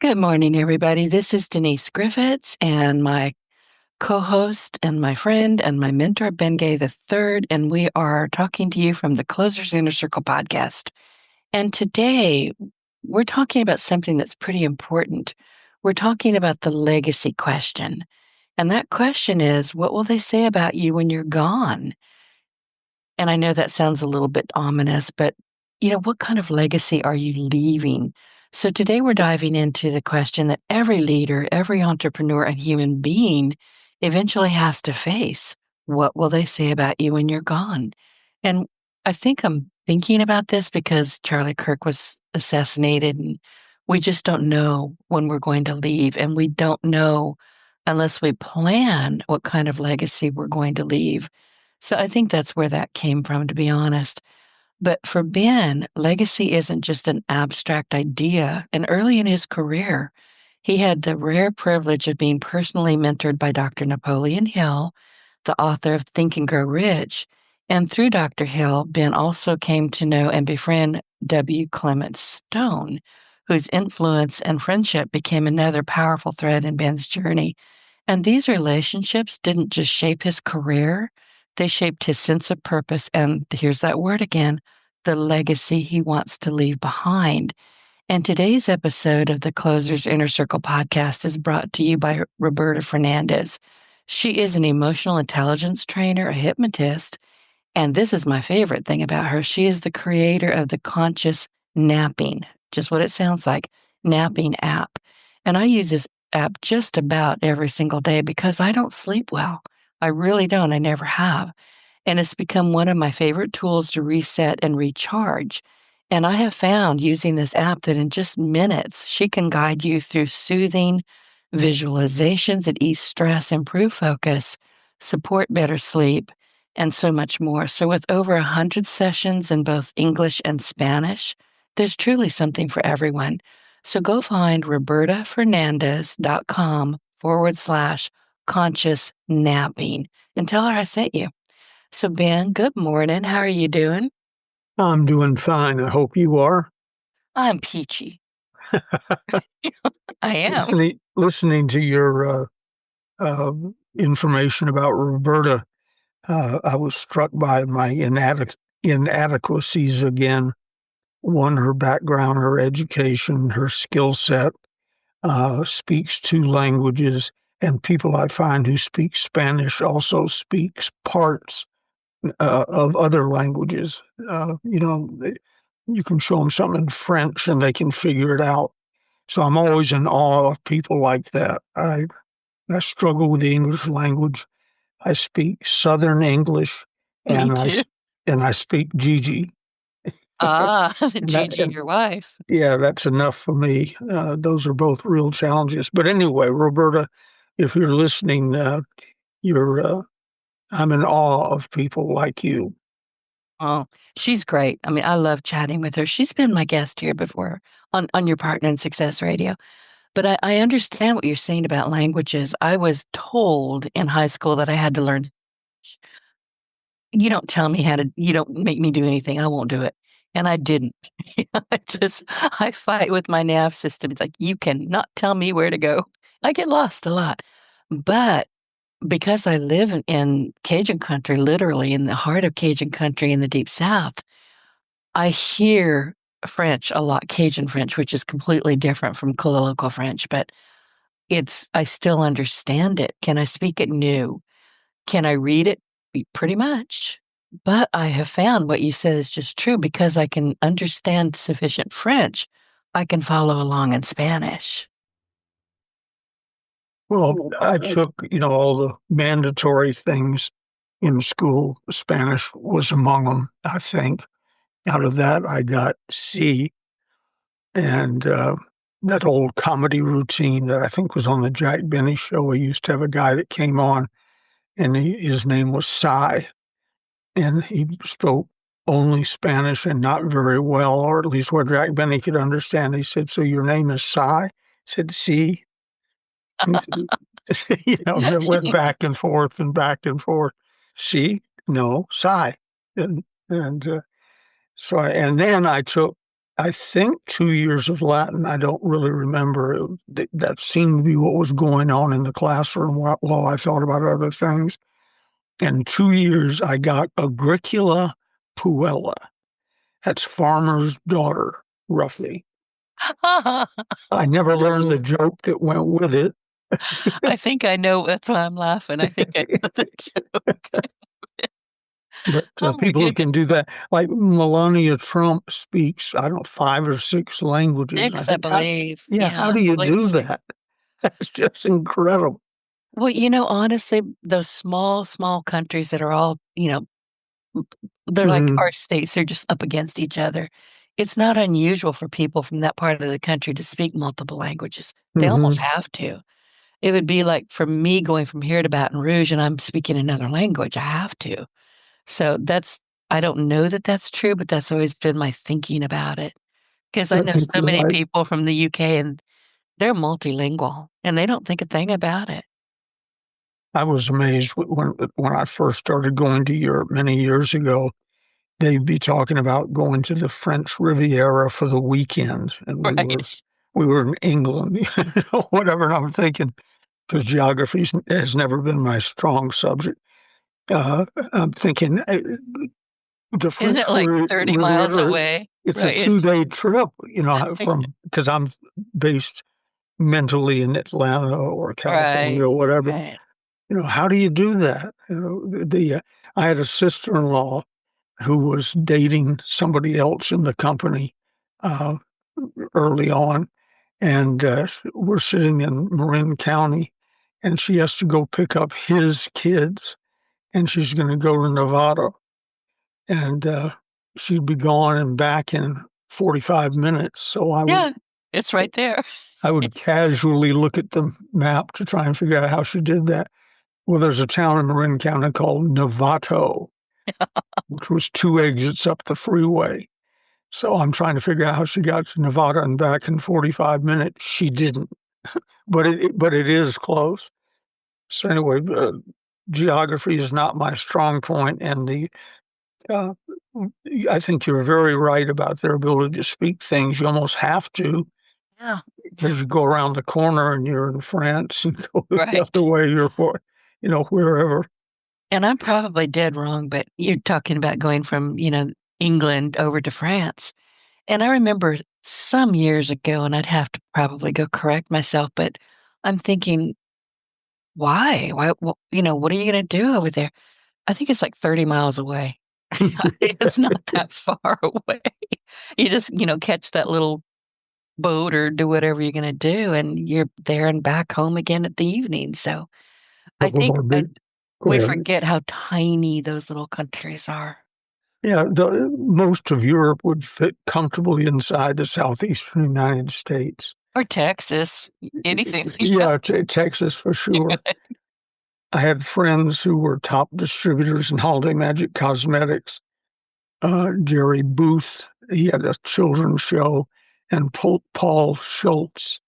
Good morning, everybody. This is Denise Griffitts, and my co-host and my friend and my mentor, Ben Gay III, and we are talking to you from the Closers Inner Circle podcast. And today, we're talking about something that's pretty important. We're talking about the legacy question. And that question is, what will they say about you when you're gone? And I know that sounds a little bit ominous, but what kind of legacy are you leaving? So today we're diving into the question that every leader, every entrepreneur, and human being eventually has to face. What will they say about you when you're gone? And I think I'm thinking about this because Charlie Kirk was assassinated, and we just don't know when we're going to leave. And we don't know unless we plan what kind of legacy we're going to leave. So I think that's where that came from, to be honest. But for Ben, legacy isn't just an abstract idea. And early in his career, he had the rare privilege of being personally mentored by Dr. Napoleon Hill, the author of Think and Grow Rich. And through Dr. Hill, Ben also came to know and befriend Clement Stone, whose influence and friendship became another powerful thread in Ben's journey. And these relationships didn't just shape his career, they shaped his sense of purpose. And here's that word again, the legacy he wants to leave behind. And today's episode of the Closers Inner Circle podcast is brought to you by Roberta Fernandez. She is an emotional intelligence trainer, a hypnotist, and this is my favorite thing about her. She is the creator of the Conscious Napping, just what it sounds like, napping app. And I use this app just about every single day because I don't sleep well. I really don't. I never have. And it's become one of my favorite tools to reset and recharge. And I have found using this app that in just minutes, she can guide you through soothing visualizations that ease stress, improve focus, support better sleep, and so much more. So with over 100 sessions in both English and Spanish, there's truly something for everyone. So go find robertafernandez.com/conscious napping and tell her I sent you. So Ben, good morning. How are you doing? I'm doing fine. I hope you are. I'm peachy. I am. Listening to your information about Roberta, I was struck by my inadequacies again. One, her background, her education, her skill set, speaks two languages, and people I find who speak Spanish also speaks parts of other languages. You can show them something in French and they can figure it out. So I'm always in awe of people like that. I struggle with the English language. I speak Southern English, Me and too. I speak Gigi. Ah, And Gigi, your wife. yeah, that's enough for me. Those are both real challenges. But anyway, Roberta, if you're listening, you're I'm in awe of people like you. Oh, she's great. I mean, I love chatting with her. She's been my guest here before on your Partner in Success Radio. But I understand what you're saying about languages. I was told in high school that I had to learn. You don't tell me how to, you don't make me do anything. I won't do it. And I didn't. I fight with my nav system. It's like, you cannot tell me where to go. I get lost a lot. But because I live in Cajun country, literally in the heart of Cajun country in the deep South, I hear French a lot, Cajun French, which is completely different from colloquial French, but I still understand it. Can I speak it? No. Can I read it? Pretty much. But I have found what you said is just true because I can understand sufficient French. I can follow along in Spanish. Well, I took, all the mandatory things in school. Spanish was among them, I think. Out of that, I got C, and that old comedy routine that I think was on the Jack Benny show. He used to have a guy that came on, and his name was Cy, and he spoke only Spanish and not very well, or at least what Jack Benny could understand. He said, "So your name is Cy?" I said, "C." It went back and forth and back and forth. See, no, Cy, and and then I took I think 2 years of Latin. I don't really remember. That seemed to be what was going on in the classroom while I thought about other things. And 2 years, I got Agricula Puella. That's farmer's daughter, roughly. I never learned the joke that went with it. I think I know. That's why I'm laughing. I think I know the joke. But Oh my people who goodness. can do that, like Melania Trump speaks, I don't know, 5 or 6 languages. I Six, I think, believe. yeah, how Yeah, do I you believe do six. that? That's just incredible. Well, honestly, those small, small countries that are all, they're like Hmm. our states, they're just up against each other. It's not unusual for people from that part of the country to speak multiple languages. They almost Hmm. have to. It would be like for me going from here to Baton Rouge and I'm speaking another language. I have to. So I don't know that that's true, but that's always been my thinking about it. Because I I know think so you're many right. people from the UK and they're multilingual and they don't think a thing about it. I was amazed when I first started going to Europe many years ago. They'd be talking about going to the French Riviera for the weekend, and we Right. were we were in England, whatever. And I'm thinking, because geography has never been my strong subject. I'm thinking the Isn't French it like 30 miles Riviera. away? It's a Right. 2 day trip, from because I'm based mentally in Atlanta or California Right. or whatever. Right. How do you do that? I had a sister-in-law who was dating somebody else in the company uh, early on, and we're sitting in Marin County, and she has to go pick up his kids, and she's going to go to Nevada, and she'd be gone and back in 45 minutes. So Yeah. It's right there. I would casually look at the map to try and figure out how she did that. Well, there's a town in Marin County called Novato, which was 2 exits up the freeway. So I'm trying to figure out how she got to Nevada and back in 45 minutes. She didn't, but it is close. So anyway, geography is not my strong point, and the uh, I think you're very right about their ability to speak things. You almost have to Yeah. because you go around the corner and you're in France, and go the other Right. way, wherever. And I'm probably dead wrong, but you're talking about going from, England over to France. And I remember some years ago, and I'd have to probably go correct myself, but I'm thinking, why? Why, what are you going to do over there? I think it's like 30 miles away. It's not that far away. You just, catch that little boat or do whatever you're going to do, and you're there and back home again at the evening. So I Couple think more big. Go we ahead. forget how tiny those little countries are. Yeah, most of Europe would fit comfortably inside the southeastern United States. Or Texas, anything. Yeah, Texas for sure. I had friends who were top distributors in Holiday Magic Cosmetics. Jerry Booth, he had a children's show, and Paul Schultz,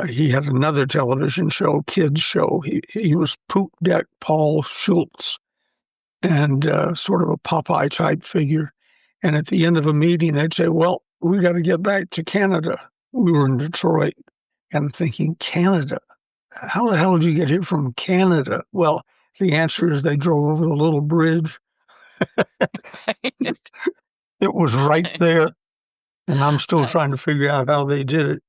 he had another television show, kids show. He was Poop Deck Paul Schultz, and sort of a Popeye type figure. And at the end of a meeting, they'd say, "Well, we got to get back to Canada." We were in Detroit, and I'm thinking, Canada? How the hell did you get here from Canada? Well, the answer is they drove over the little bridge. It was right there, and I'm still Right. trying to figure out how they did it.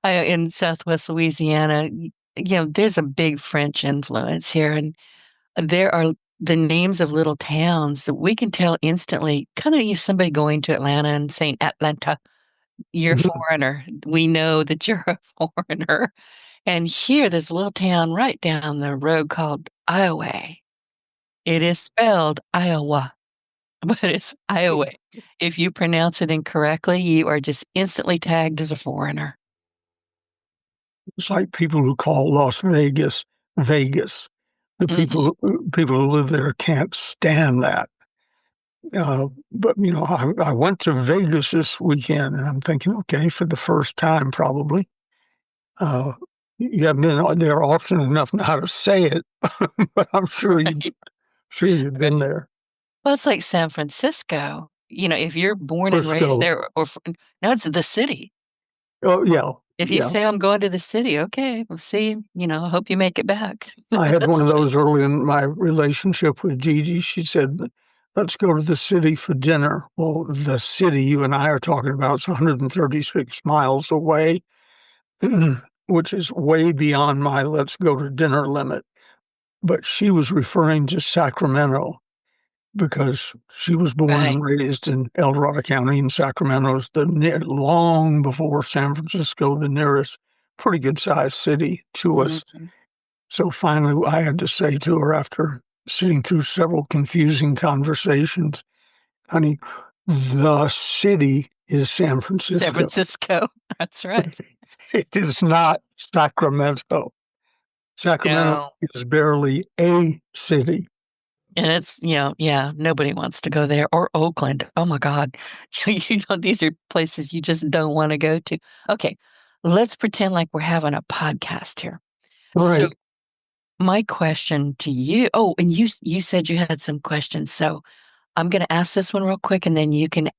In Southwest Louisiana, there's a big French influence here, and there are the names of little towns that we can tell instantly. Kind of somebody going to Atlanta and saying Atlanta, you're a foreigner. We know that you're a foreigner. And here, there's a little town right down the road called Iowa. It is spelled Iowa, but it's Iowa. If you pronounce it incorrectly, you are just instantly tagged as a foreigner. It's like people who call Las Vegas Vegas. The Hmm. people who live there can't stand that. But I went to Vegas this weekend, and I'm thinking, okay, for the first time, probably. Uh, you haven't been there often enough now to say it, but I'm sure Right. you've Right. been there. Well, it's like San Francisco. if you're born and raised Frisco. there, no, it's the city. Oh, yeah, If you yeah. say I'm going to the city, okay, we'll see. I hope you make it back. I had one That's of just those early in my relationship with Gigi. She said, let's go to the city for dinner. Well, the city you and I are talking about is 136 miles away, which is way beyond my let's go to dinner limit. But she was referring to Sacramento because she was born right. and raised in El Dorado County, and Sacramento is long before San Francisco, the nearest pretty good sized city to us. Mhm. So finally, I had to say to her after sitting through several confusing conversations, honey, the city is San San Francisco. Francisco. That's right. It is not Sacramento. Sacramento No. is barely a city. And it's, yeah, nobody wants to go there or Oakland. Oh my God. These are places you just don't want to go to. Okay, let's pretend like we're having a podcast here. All So right. my question to you, oh, and you said you had some questions. So I'm going to ask this one real quick and then you can,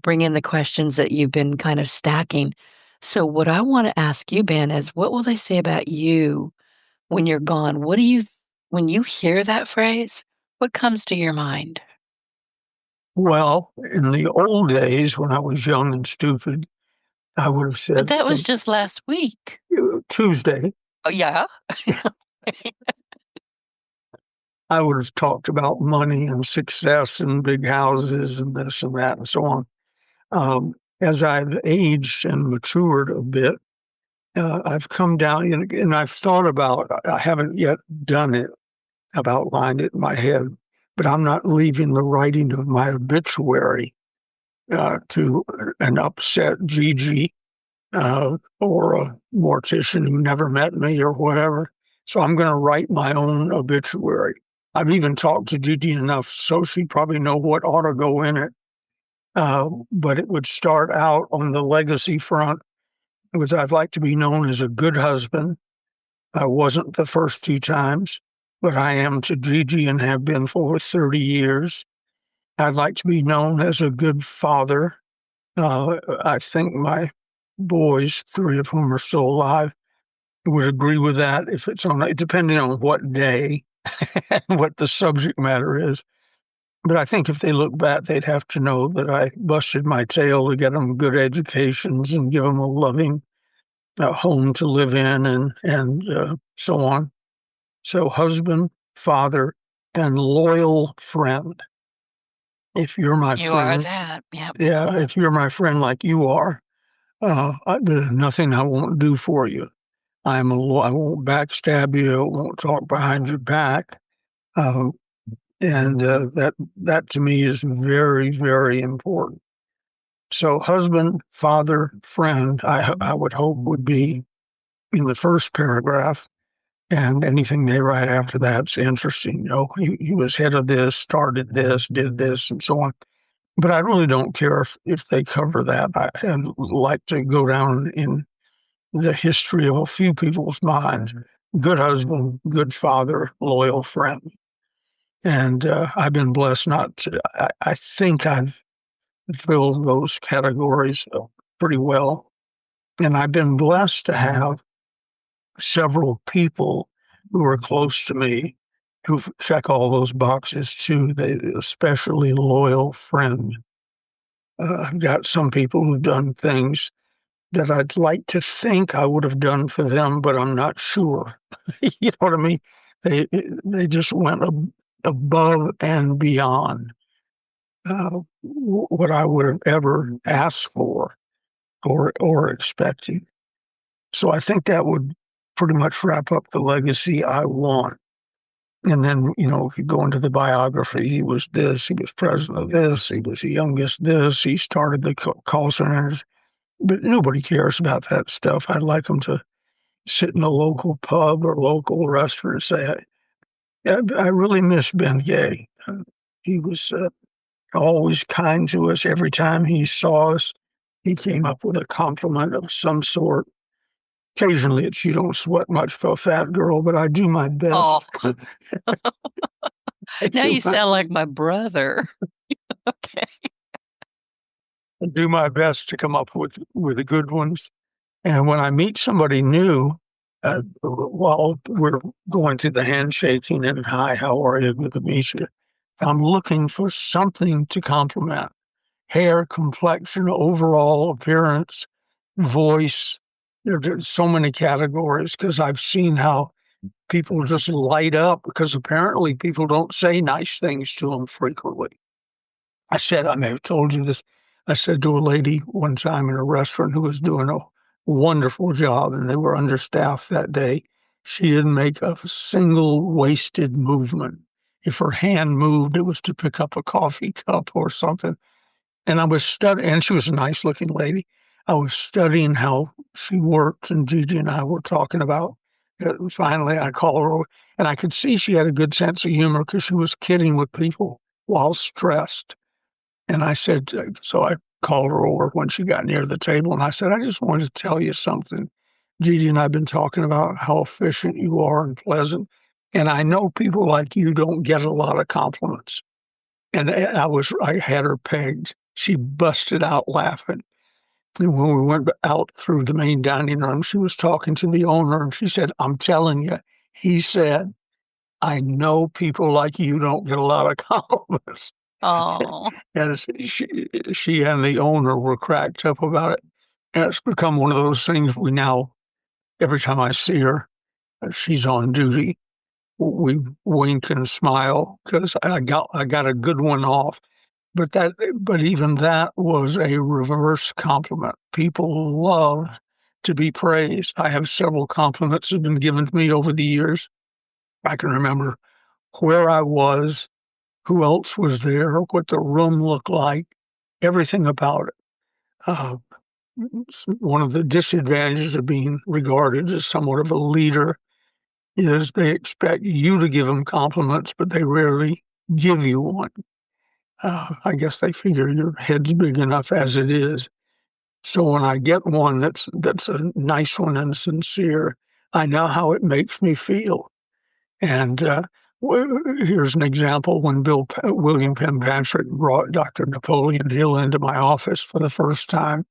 bring in the questions that you've been kind of stacking. So what I want to ask you, Ben, is what will they say about you when you're gone? When you hear that phrase, what comes to your mind? Well, in the old days when I was young and stupid, I would have But said that was some just last week. Tuesday. Oh, yeah. I would have talked about money and success and big houses and this and that and so on. As I've aged and matured a bit, I've come down and I've thought about, I haven't yet done it, I've outlined it in my head, but I'm not leaving the writing of my obituary to an upset Gigi or a mortician who never met me or whatever. So I'm going to write my own obituary. I've even talked to Gigi enough so she probably know what ought to go in it. But it would start out on the legacy front, which I'd like to be known as a good husband. I wasn't the first two times, but I am to Gigi and have been for 30 years. I'd like to be known as a good father. I think my boys, three of whom are still alive, would agree with that if it's on, depending on what day and what the subject matter is. But I think if they look back, they'd have to know that I busted my tail to get them good educations and give them a loving home to live in and so on. So, husband, father, and loyal friend. If you're my You are friend, that. Yep. yeah, if you're my friend like you are, there's nothing I won't do for you. I won't backstab you. I won't talk behind your back. Um, and that to me is very, very important. So, husband, father, friend, I would hope would be in the first paragraph, and anything they write after that's interesting. He was head of this, started this, did this, and so on. But I really don't care if they cover that. I'd like to go down in the history of a few people's minds. Good husband, good father, loyal friend. And I've been blessed not to, I think I've filled those categories pretty well. And I've been blessed to have several people who are close to me who check all those boxes too. They especially loyal friend. I've got some people who've done things that I'd like to think I would have done for them, but I'm not sure. You know what I mean? They just went above and beyond what I would have ever asked for or expected. So I think that would pretty much wrap up the legacy I want. And then, if you go into the biography, he was this, he was president of this, he was the youngest this, he started the call centers, but nobody cares about that stuff. I'd like them to sit in a local pub or local restaurant and say, I really miss Ben Gay. He was always kind to us. Every time he saw us, he came up with a compliment of some sort. Occasionally, it's you don't sweat much for a fat girl, but I do my Oh, best. I now do you sound like my brother. Okay. do my best to come up with the good ones. And when I meet somebody new, while we're going through the handshaking and hi, how are you? Good to meet you. I'm looking for something to compliment: hair, complexion, overall appearance, voice. There's so many categories because I've seen how people just light up because apparently people don't say nice things to them frequently. I may have told you this. I said to a lady one time in a restaurant who was doing a wonderful job and they were understaffed that day. She didn't make a single wasted movement. If her hand moved, it was to pick up a coffee cup or something. And I was studying, and she was a nice looking lady. I was studying how she worked, and Gigi and I were talking about it. Finally, I called her, and I could see she had a good sense of humor because she was kidding with people while stressed. And I said, so I called her over when she got near the table, and I said, I just wanted to tell you something. Gigi and I have been talking about how efficient you are and pleasant. And I know people like you don't get a lot of compliments. And I had her pegged. She busted out laughing. And when we went out through the main dining room, she was talking to the owner and she said, I'm telling you, he said, I know people like you don't get a lot of compliments. Oh, And she and the owner were cracked up about it. And it's become one of those things we now, every time I see her, she's on duty. We wink and smile because I got a good one off. But even that was a reverse compliment. People love to be praised. I have several compliments that have been given to me over the years. I can remember where I was, who else was there, what the room looked like, everything about it. Uh, One of the disadvantages of being regarded as somewhat of a leader is they expect you to give them compliments, but they rarely give you one. I guess they figure your head's big enough as it is. So when I get one that's a nice one and sincere, I know how it makes me feel. And here's an example: when William Penn Patrick brought Dr. Napoleon Hill into my office for the first time,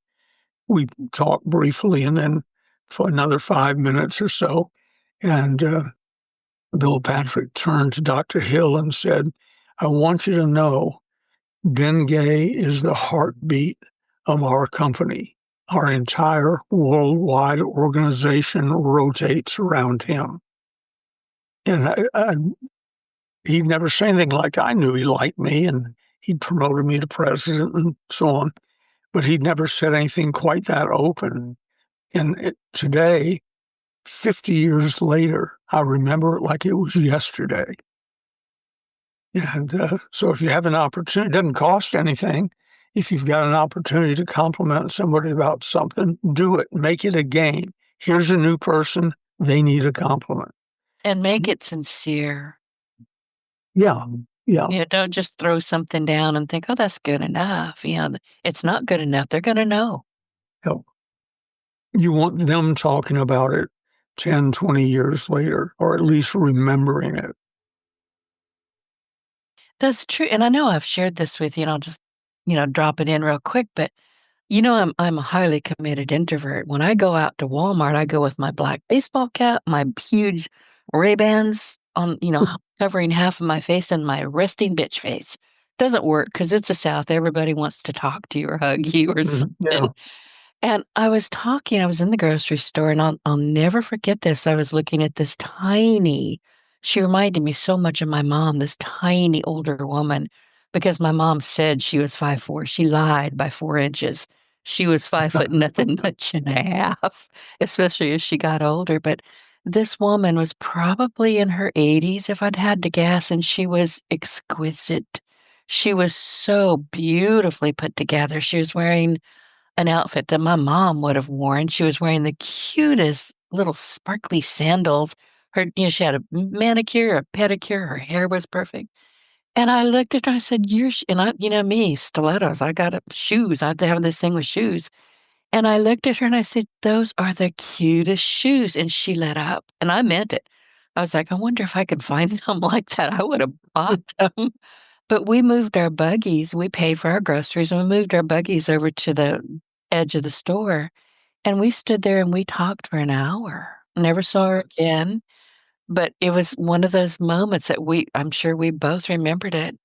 we talked briefly, and then for another 5 minutes or so, and Bill Patrick turned to Dr. Hill and said, "I want you to know." Ben Gay is the heartbeat of our company. Our entire worldwide organization rotates around him. And he'd never say anything like, I knew he liked me and he'd promoted me to president and so on. But he'd never said anything quite that open. And today, 50 years later, I remember it like it was yesterday. And so if you have an opportunity, it doesn't cost anything. If you've got an opportunity to compliment somebody about something, do it. Make it a game. Here's a new person. They need a compliment. and make it sincere. Yeah. Yeah. Don't just throw something down and think, oh, that's good enough. It's not good enough. They're going to know. Yeah. You want them talking about it 10, 20 years later, or at least remembering it. That's true. And I know I've shared this with you, and I'll just, drop it in real quick. But, I'm a highly committed introvert. When I go out to Walmart, I go with my black baseball cap, my huge Ray-Bans on, covering half of my face and my resting bitch face. Doesn't work because it's the South. Everybody wants to talk to you or hug you or Yeah. something. And I was in the grocery store, and I'll never forget this. I was looking at this she reminded me so much of my mom, this tiny older woman, because my mom said she was 5'4". She lied by 4 inches. She was 5 foot nothing much and a half, especially as she got older. But this woman was probably in her 80s, if I'd had to guess, and she was exquisite. She was so beautifully put together. She was wearing an outfit that my mom would have worn. She was wearing the cutest little sparkly sandals. She had a manicure, a pedicure. Her hair was perfect. And I looked at her, I said, and I, me, stilettos. I got shoes. I have this thing with shoes. And I looked at her and I said, those are the cutest shoes. And she lit up. And I meant it. I was like, I wonder if I could find something like that. I would have bought them. But we moved our buggies. We paid for our groceries and we moved our buggies over to the edge of the store. And we stood there and we talked for an hour. Never saw her again. But it was one of those moments that I'm sure we both remembered it.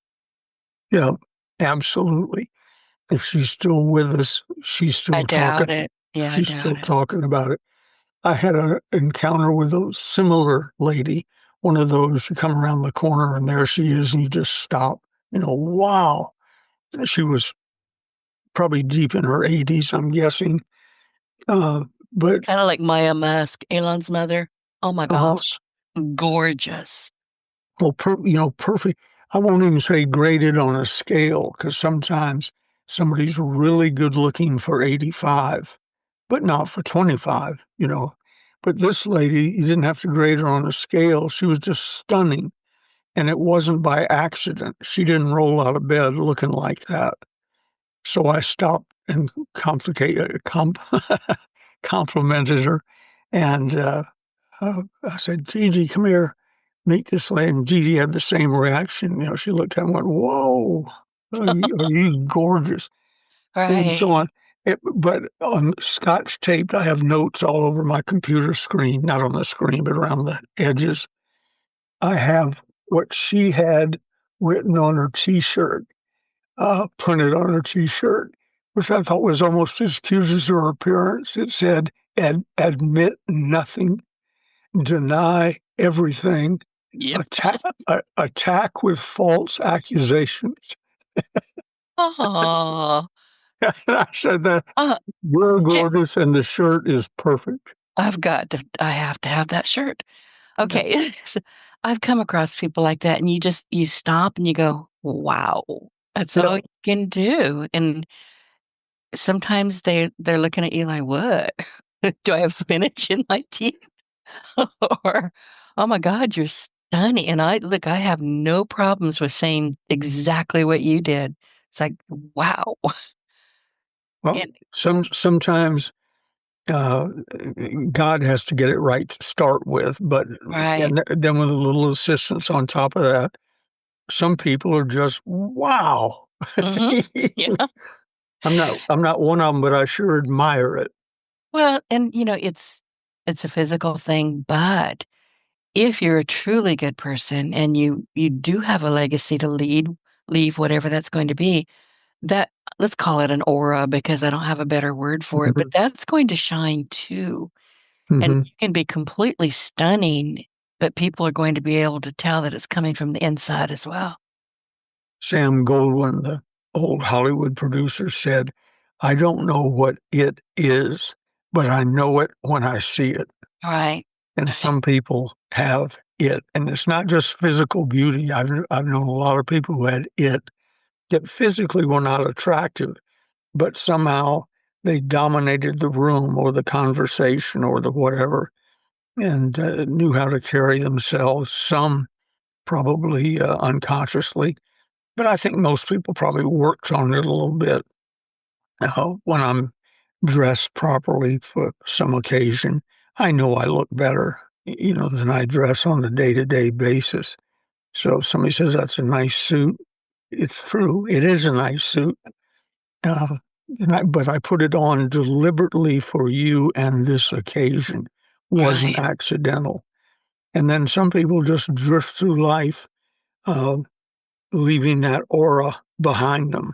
Yeah, absolutely. If she's still with us, I doubt it. Yeah, I she's doubt still it. talking about it. I had an encounter with a similar lady, one of those you come around the corner and there she is, and you just stop. Wow. She was probably deep in her 80s, I'm guessing. But Kind of like Maya Musk, Elon's mother. Oh my uh, gosh. Gorgeous. well, perfect. I won't even say graded on a scale because sometimes somebody's really good looking for 85, but not for 25. But this lady, you didn't have to grade her on a scale. She was just stunning. And it wasn't by accident. She didn't roll out of bed looking like that. So I stopped and complimented her. And I said, Gigi, come here, meet this lady. And Gigi had the same reaction. She looked at me and went, whoa, are you gorgeous? And so Right. on. But on Scotch taped, I have notes all over my computer screen, not on the screen, but around the edges. I have what she had written on her T-shirt, printed on her T-shirt, which I thought was almost as cute as her appearance. It said, "Admit nothing, deny everything, Yep. attack with false accusations." Oh, And I said that you're gorgeous, and the shirt is perfect. I have to have that shirt. Yeah. Okay. So I've come across people like that and you stop and you go, wow, that's all Yeah. you can do. And sometimes they're looking at you like, what? Do I have spinach in my teeth? Or, oh my God, you're stunning. And I have no problems with saying exactly what you did. It's like, wow. Well, And sometimes uh, God has to get it right to start with, but right. and then with a little assistance on top of that, some people are just wow. Hmm. Yeah. I'm not one of them, but I sure admire it. Well, and it's a physical thing, but if you're a truly good person and you do have a legacy to leave whatever that's going to be, that let's call it an aura because I don't have a better word for it, but Mhm. that's going to shine too. And Mhm. you can be completely stunning, but people are going to be able to tell that it's coming from the inside as well. Sam Goldwyn, the old Hollywood producer, said, "I don't know what it is, but I know it when I see it." Right. And Right. some people have it, and it's not just physical beauty. I've known a lot of people who had it that physically were not attractive, but somehow they dominated the room or the conversation or the whatever, and knew how to carry themselves. Some probably unconsciously, but I think most people probably worked on it a little bit. When I'm dressed properly for some occasion, I know I look better, than I dress on a day-to-day basis. So if somebody says that's a nice suit, it's true. It is a nice suit. Uh, but I put it on deliberately for you, and this occasion wasn't Right. accidental. And then some people just drift through life, uh, leaving that aura behind them.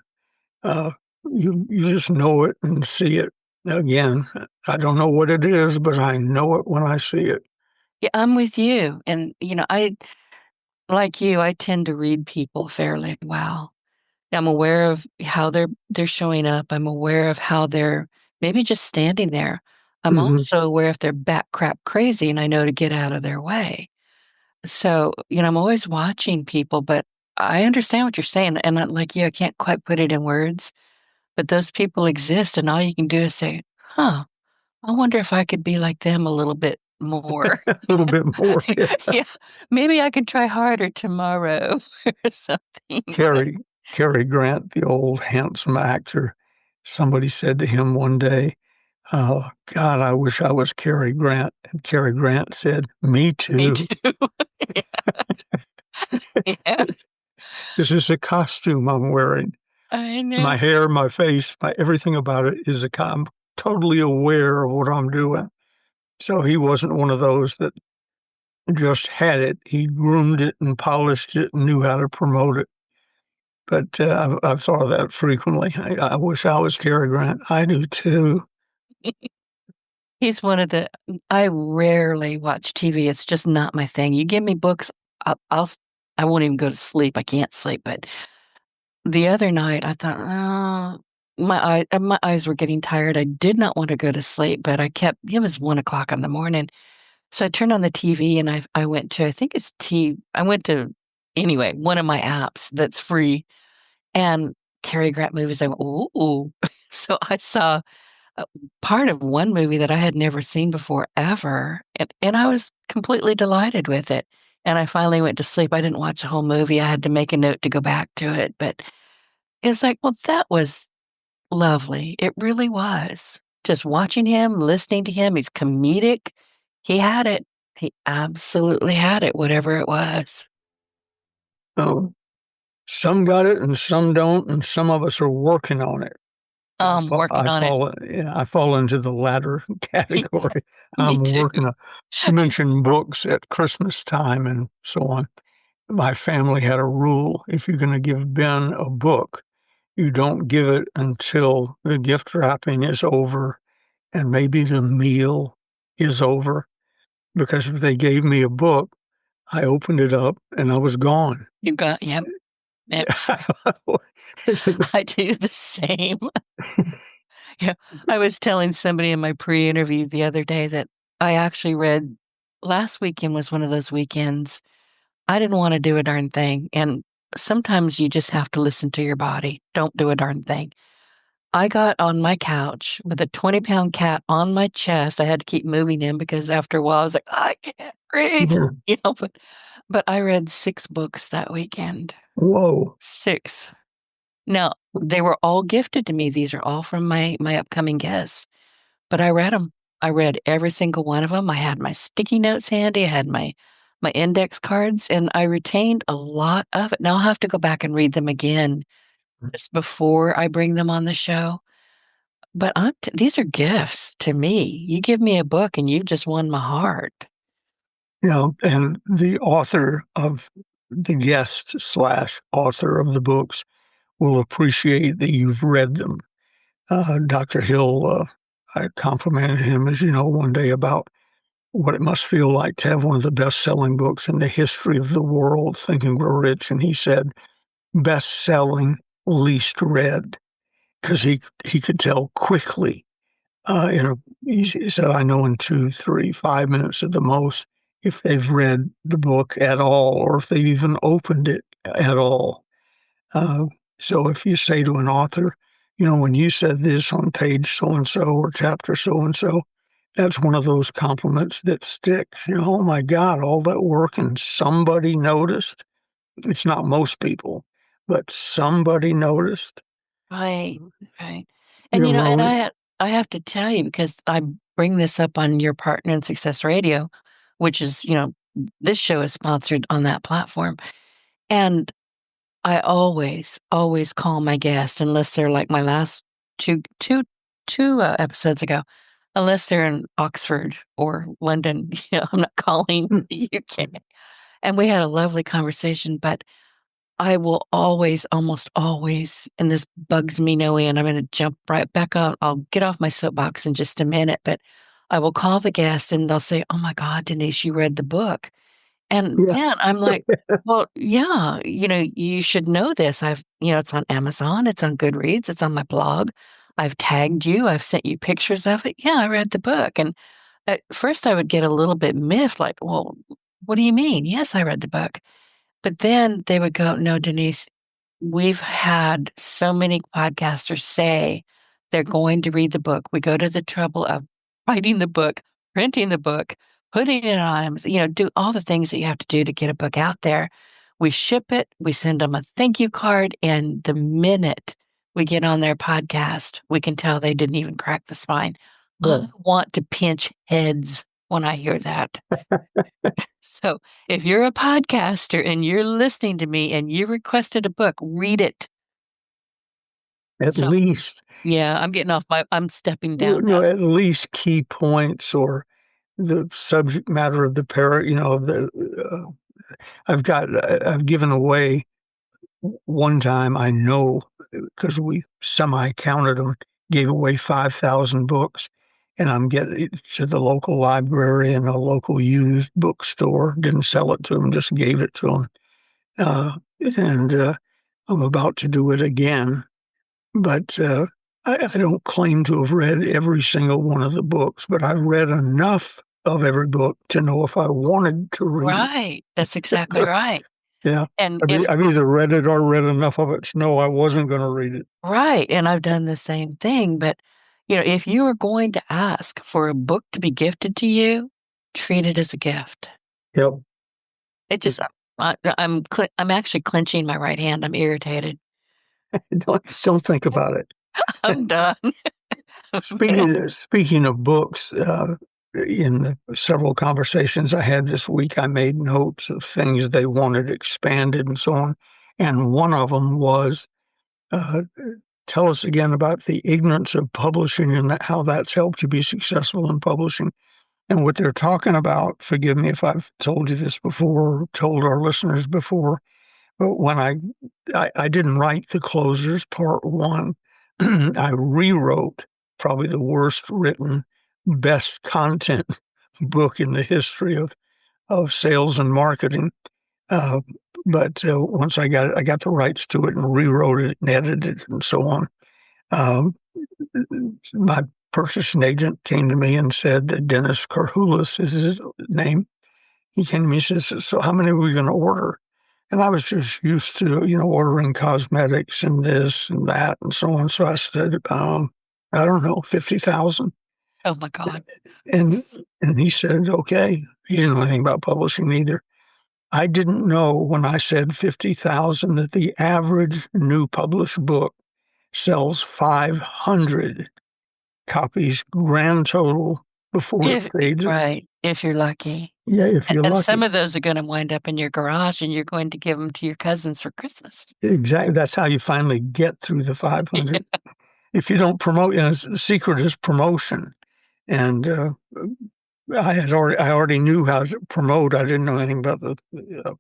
Uh, you just know it and see it. Again, I don't know what it is, but I know it when I see it. Yeah, I'm with you. And I like you, I tend to read people fairly well. I'm aware of how they're showing up. I'm aware of how they're maybe just standing there. I'm Hmm. also aware if they're bat crap crazy and I know to get out of their way. So, I'm always watching people, but I understand what you're saying. And like you, I can't quite put it in words, but those people exist. And all you can do is say, huh, I wonder if I could be like them a little bit more. A little bit more. Yeah. Yeah, maybe I could try harder tomorrow or something. But Cary, Cary Grant, the old handsome actor, somebody said to him one day, "Oh, God, I wish I was Cary Grant." And Cary Grant said, "Me me too." too. Yeah. This is a costume I'm wearing. I My know. hair, my face, my everything about it is I'm totally aware of what I'm doing. So he wasn't one of those that just had it. He groomed it and polished it and knew how to promote it. But I've thought of that frequently. I wish I was Cary Grant. I do too. He's one of the I rarely watch TV. It's just not my thing. You give me books, I won't even go to sleep. I can't sleep. But the other night, I thought, oh, my eyes were getting tired. I did not want to go to sleep, but I kept. It was 1 o'clock in the morning, so I turned on the TV and I went to I think it's T. I went to anyway one of my apps that's free and Cary Grant movies. I went, ooh, so I saw uh, part of one movie that I had never seen before ever, and I was completely delighted with it. And I finally went to sleep. I didn't watch the whole movie. I had to make a note to go back to it, but it's like, well, that was lovely. It really was. Just watching him, listening to him, he's comedic. He had it. He absolutely had it, whatever it was. So some got it and some don't, and some of us are working on it. I'm working on it. Yeah, I fall into the latter category. Me I'm too. working on. You mentioned books at Christmas time and so on. My family had a rule: if you're going to give Ben a book, you don't give it until the gift wrapping is over and maybe the meal is over. Because if they gave me a book, I opened it up and I was gone. You got, yep, yep. I do the same. Yeah. I was telling somebody in my pre-interview the other day that I actually read last weekend was one of those weekends. I didn't want to do a darn thing. And sometimes you just have to listen to your body. Don't do a darn thing. I got on my couch with a 20-pound cat on my chest. I had to keep moving him because after a while I was like, I can't breathe. Yeah. But I read 6 books that weekend. Whoa. 6. Now, they were all gifted to me. These are all from my upcoming guests. But I read them. I read every single one of them. I had my sticky notes handy. I had my index cards, and I retained a lot of it. Now I'll have to go back and read them again just before I bring them on the show. But these are gifts to me. You give me a book, and you've just won my heart. And the author of the guest slash author of the books will appreciate that you've read them. Dr. Hill, I complimented him, as you know, one day about what it must feel like to have one of the best selling books in the history of the world, Think and Grow Rich. And he said, best selling, least read, because he could tell quickly. He said, I know in 2, 3, 5 minutes at the most if they've read the book at all or if they've even opened it at all. Uh, so if you say to an author, when you said this on page so and so or chapter so and so, that's one of those compliments that sticks. Oh my God, all that work and somebody noticed. It's not most people, but somebody noticed. Right, right. You And know, and Rowan, I have to tell you because I bring this up on your Partner in Success Radio, which is, this show is sponsored on that platform. And I always, always call my guests unless they're like my last two episodes ago, unless they're in Oxford or London. I'm not calling hmm, the UK. And we had a lovely conversation, but I will always, almost always, and this bugs me no end. I'm going to jump right back on. I'll get off my soapbox in just a minute, but I will call the guest and they'll say, "Oh my God, Denise, you read the book." And yeah, man, I'm like, well, yeah, you should know this. It's on Amazon, it's on Goodreads, it's on my blog. I've tagged you, I've sent you pictures of it. Yeah, I read the book. And at first I would get a little bit miffed, like, well, what do you mean? Yes, I read the book. But then they would go, no, Denise, we've had so many podcasters say they're going to read the book. We go to the trouble of writing the book, printing the book, putting it on, do all the things that you have to do to get a book out there. We ship it, we send them a thank you card, and the minute we get on their podcast, we can tell they didn't even crack the spine. I yeah. want to pinch heads. when I hear that. So if you're a podcaster and you're listening to me and you requested a book, read it. At So least, yeah, I'm stepping down now. at least key points or the subject matter of the I've given away one time, I know, because we semi counted them, gave away 5,000 books, and I'm getting it to the local library and a local used bookstore. Didn't sell it to them, just gave it to them. And I'm about to do it again, but I don't claim to have read every single one of the books, but I've read enough of every book to know if I wanted to read it. Right. That's exactly right. Yeah. And if I've either read it or read enough of it to know I wasn't going to read it. right, and I've done the same thing, but, if you are going to ask for a book to be gifted to you, treat it as a gift. Yep. It just I'm actually clenching my right hand, I'm irritated. Don't think about it. I'm done. Speaking of books, in the several conversations I had this week, I made notes of things they wanted expanded and so on. And one of them was, uh, tell us again about the ignorance of publishing and how that's helped you be successful in publishing. And what they're talking about, forgive me if I've told you this before, told our listeners before, but when I didn't write the closers part one, I rewrote probably the worst written, best content book in the history of sales and marketing. Uh, but once I got the rights to it and rewrote it and edited it and so on. Um, my purchasing agent came to me and said that Dennis Karhulis is his name. He came to me and says, "So how many are we going to order?" And I was just used to, ordering cosmetics and this and that and so on. So I said, I don't know, 50,000. Oh my god. And and he said, okay. He didn't know anything about publishing either. I didn't know when I said 50,000 that the average new published book sells 500 copies grand total before it If fades. right, if you're lucky. Yeah, if you're And some lucky. of those are gonna wind up in your garage, and you're going to give them to your cousins for Christmas. Exactly. That's how you finally get through the 500. If you don't promote, the secret is promotion. And I already knew how to promote. I didn't know anything about the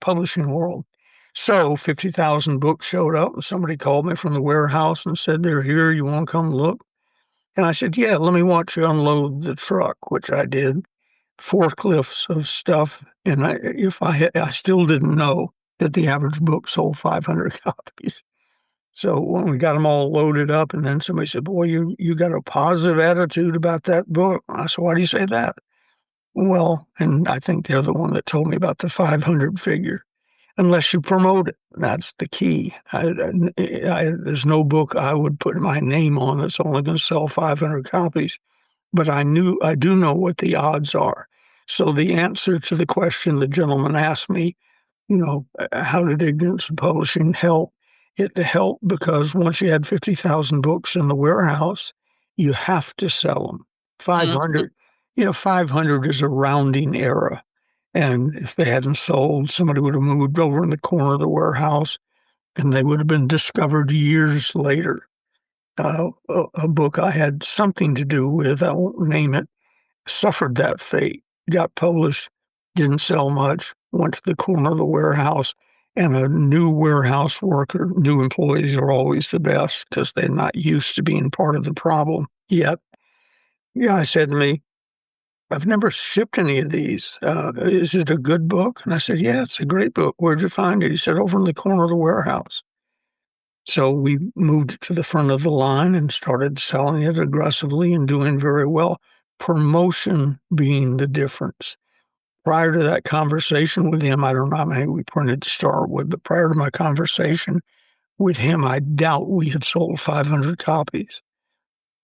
publishing world. So 50,000 books showed up, and somebody called me from the warehouse and said, "They're here. You want to come look?" And I said, "Yeah, let me watch you unload the truck," which I did. Forklifts of stuff. And I still didn't know that the average book sold 500 copies. So when we got them all loaded up, and then somebody said, "Boy, you got a positive attitude about that book." I said, "Why do you say that?" Well, and I think they're the one that told me about the 500 figure. Unless you promote it, that's the key. There's no book I would put my name on that's only going to sell 500 copies, but I do know what the odds are. So the answer to the question the gentleman asked me, how did ignorance of publishing help? It helped because once you had 50,000 books in the warehouse, you have to sell them. Mhm. 500, 500 is a rounding error. And if they hadn't sold, somebody would have moved over in the corner of the warehouse and they would have been discovered years later. A book I had something to do with, I won't name it, suffered that fate, got published, didn't sell much, went to the corner of the warehouse, and a new warehouse worker, new employees are always the best because they're not used to being part of the problem yet. Yeah, I said to me, "I've never shipped any of these. Is it a good book?" And I said, "Yeah, it's a great book. Where'd you find it?" He said, "Over in the corner of the warehouse." So we moved it to the front of the line and started selling it aggressively and doing very well. Promotion being the difference. Prior to that conversation with him, I don't know how many we printed to start with, but prior to my conversation with him, I doubt we had sold 500 copies.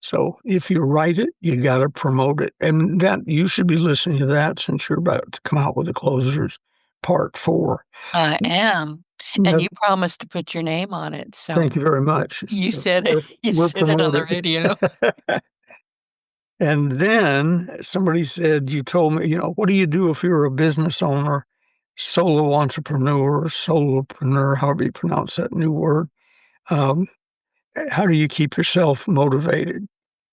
So if you write it, you got to promote it. And that you should be listening to that since you're about to come out with the closers part four. I am, and Yeah, you promised to put your name on it, so thank you very much. you said it. You We're said it on the promoted. radio. And then somebody said, you told me, what do you do if you're a business owner, solo entrepreneur, solopreneur, however you pronounce that new word? Um, how do you keep yourself motivated?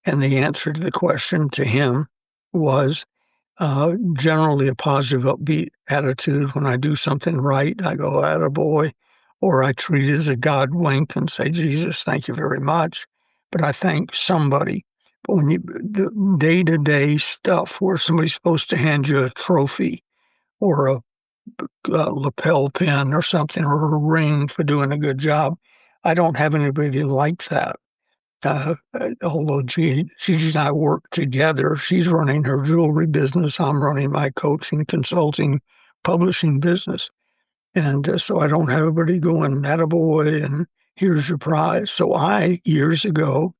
And the answer to the question to him was generally a positive, upbeat attitude. When I do something right, I go, attaboy, or I treat it as a God wink and say, Jesus, thank you very much. But I thank somebody. But when the day-to-day stuff where somebody's supposed to hand you a trophy or a lapel pin or something or a ring for doing a good job, I don't have anybody like that. Although Gigi and I work together, she's running her jewelry business, I'm running my coaching, consulting, publishing business. And so I don't have everybody going, attaboy, and here's your prize. So I, years ago,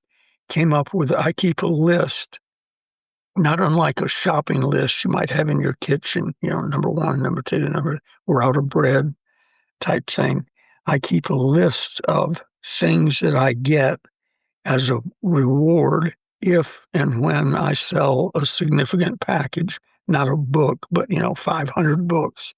came up with, I keep a list, not unlike a shopping list you might have in your kitchen, number one, number two, we're out of bread type thing. I keep a list of things that I get as a reward if and when I sell a significant package, not a book, but 500 books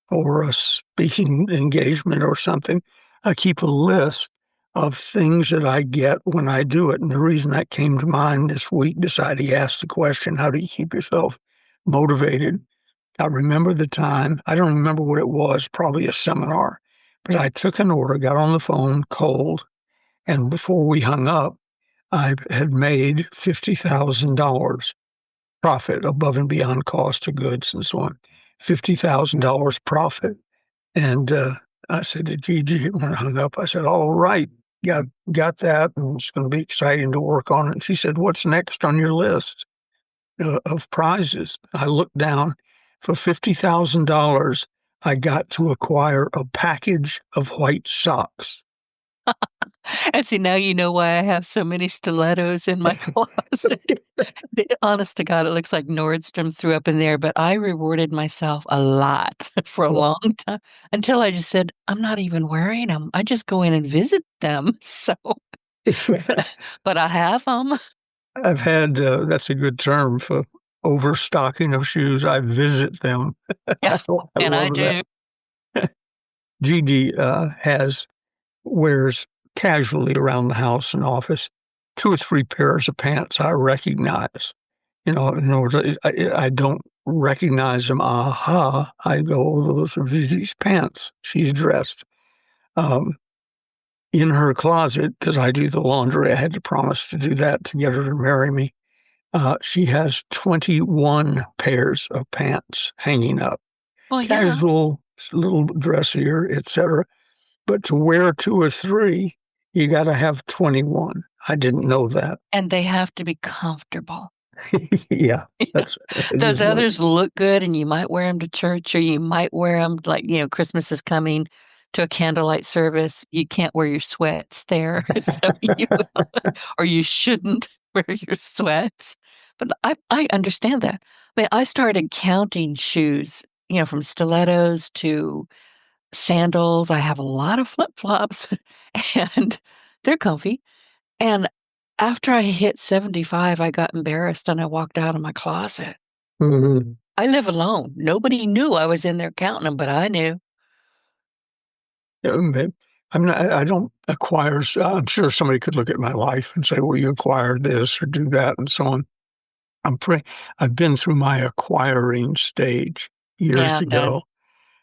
or a speaking engagement or something. I keep a list of things that I get when I do it. And the reason that came to mind this week, decided he asked the question, how do you keep yourself motivated? I remember the time, I don't remember what it was, probably a seminar, but I took an order, got on the phone cold, and before we hung up, I had made $50,000 profit above and beyond cost of goods and so on. $50,000 profit. And I said to Gigi when I hung up, I said, all right, got that. And it's going to be exciting to work on it. And she said, what's next on your list of prizes? I looked down. For $50,000, I got to acquire a package of white socks. And see, now you know why I have so many stilettos in my closet. Honest to God, it looks like Nordstrom threw up in there, but I rewarded myself a lot for a long time until I just said, I'm not even wearing them. I just go in and visit them. So, but I have them. I've had, that's a good term for overstocking of shoes. I visit them. Yeah, I and I love do. that. Gigi wears casually around the house and office 2 or 3 pairs of pants I recognize. In other words, I don't recognize them. Aha! I go, oh, those are Gigi's pants. She's dressed. Um, in her closet, because I do the laundry, I had to promise to do that to get her to marry me. She has 21 pairs of pants hanging up, Well, yeah. casual, a little dressier, etc. But to wear 2 or 3, you got to have 21. I didn't know that. And they have to be comfortable. Yeah, Yeah. that's Those what. others look good and you might wear them to church or you might wear them like, Christmas is coming to a candlelight service. You can't wear your sweats there. So you will, or you shouldn't wear your sweats. But I understand that. I mean, I started counting shoes, from stilettos to sandals. I have a lot of flip-flops and they're comfy. And after I hit 75, I got embarrassed and I walked out of my closet. Mhm. I live alone. Nobody knew I was in there counting them, but I knew. But I don't acquire. I'm sure somebody could look at my life and say, "Well, you acquired this or do that," and so on. I'm pre. I've been through my acquiring stage Yeah, years I'm done. ago.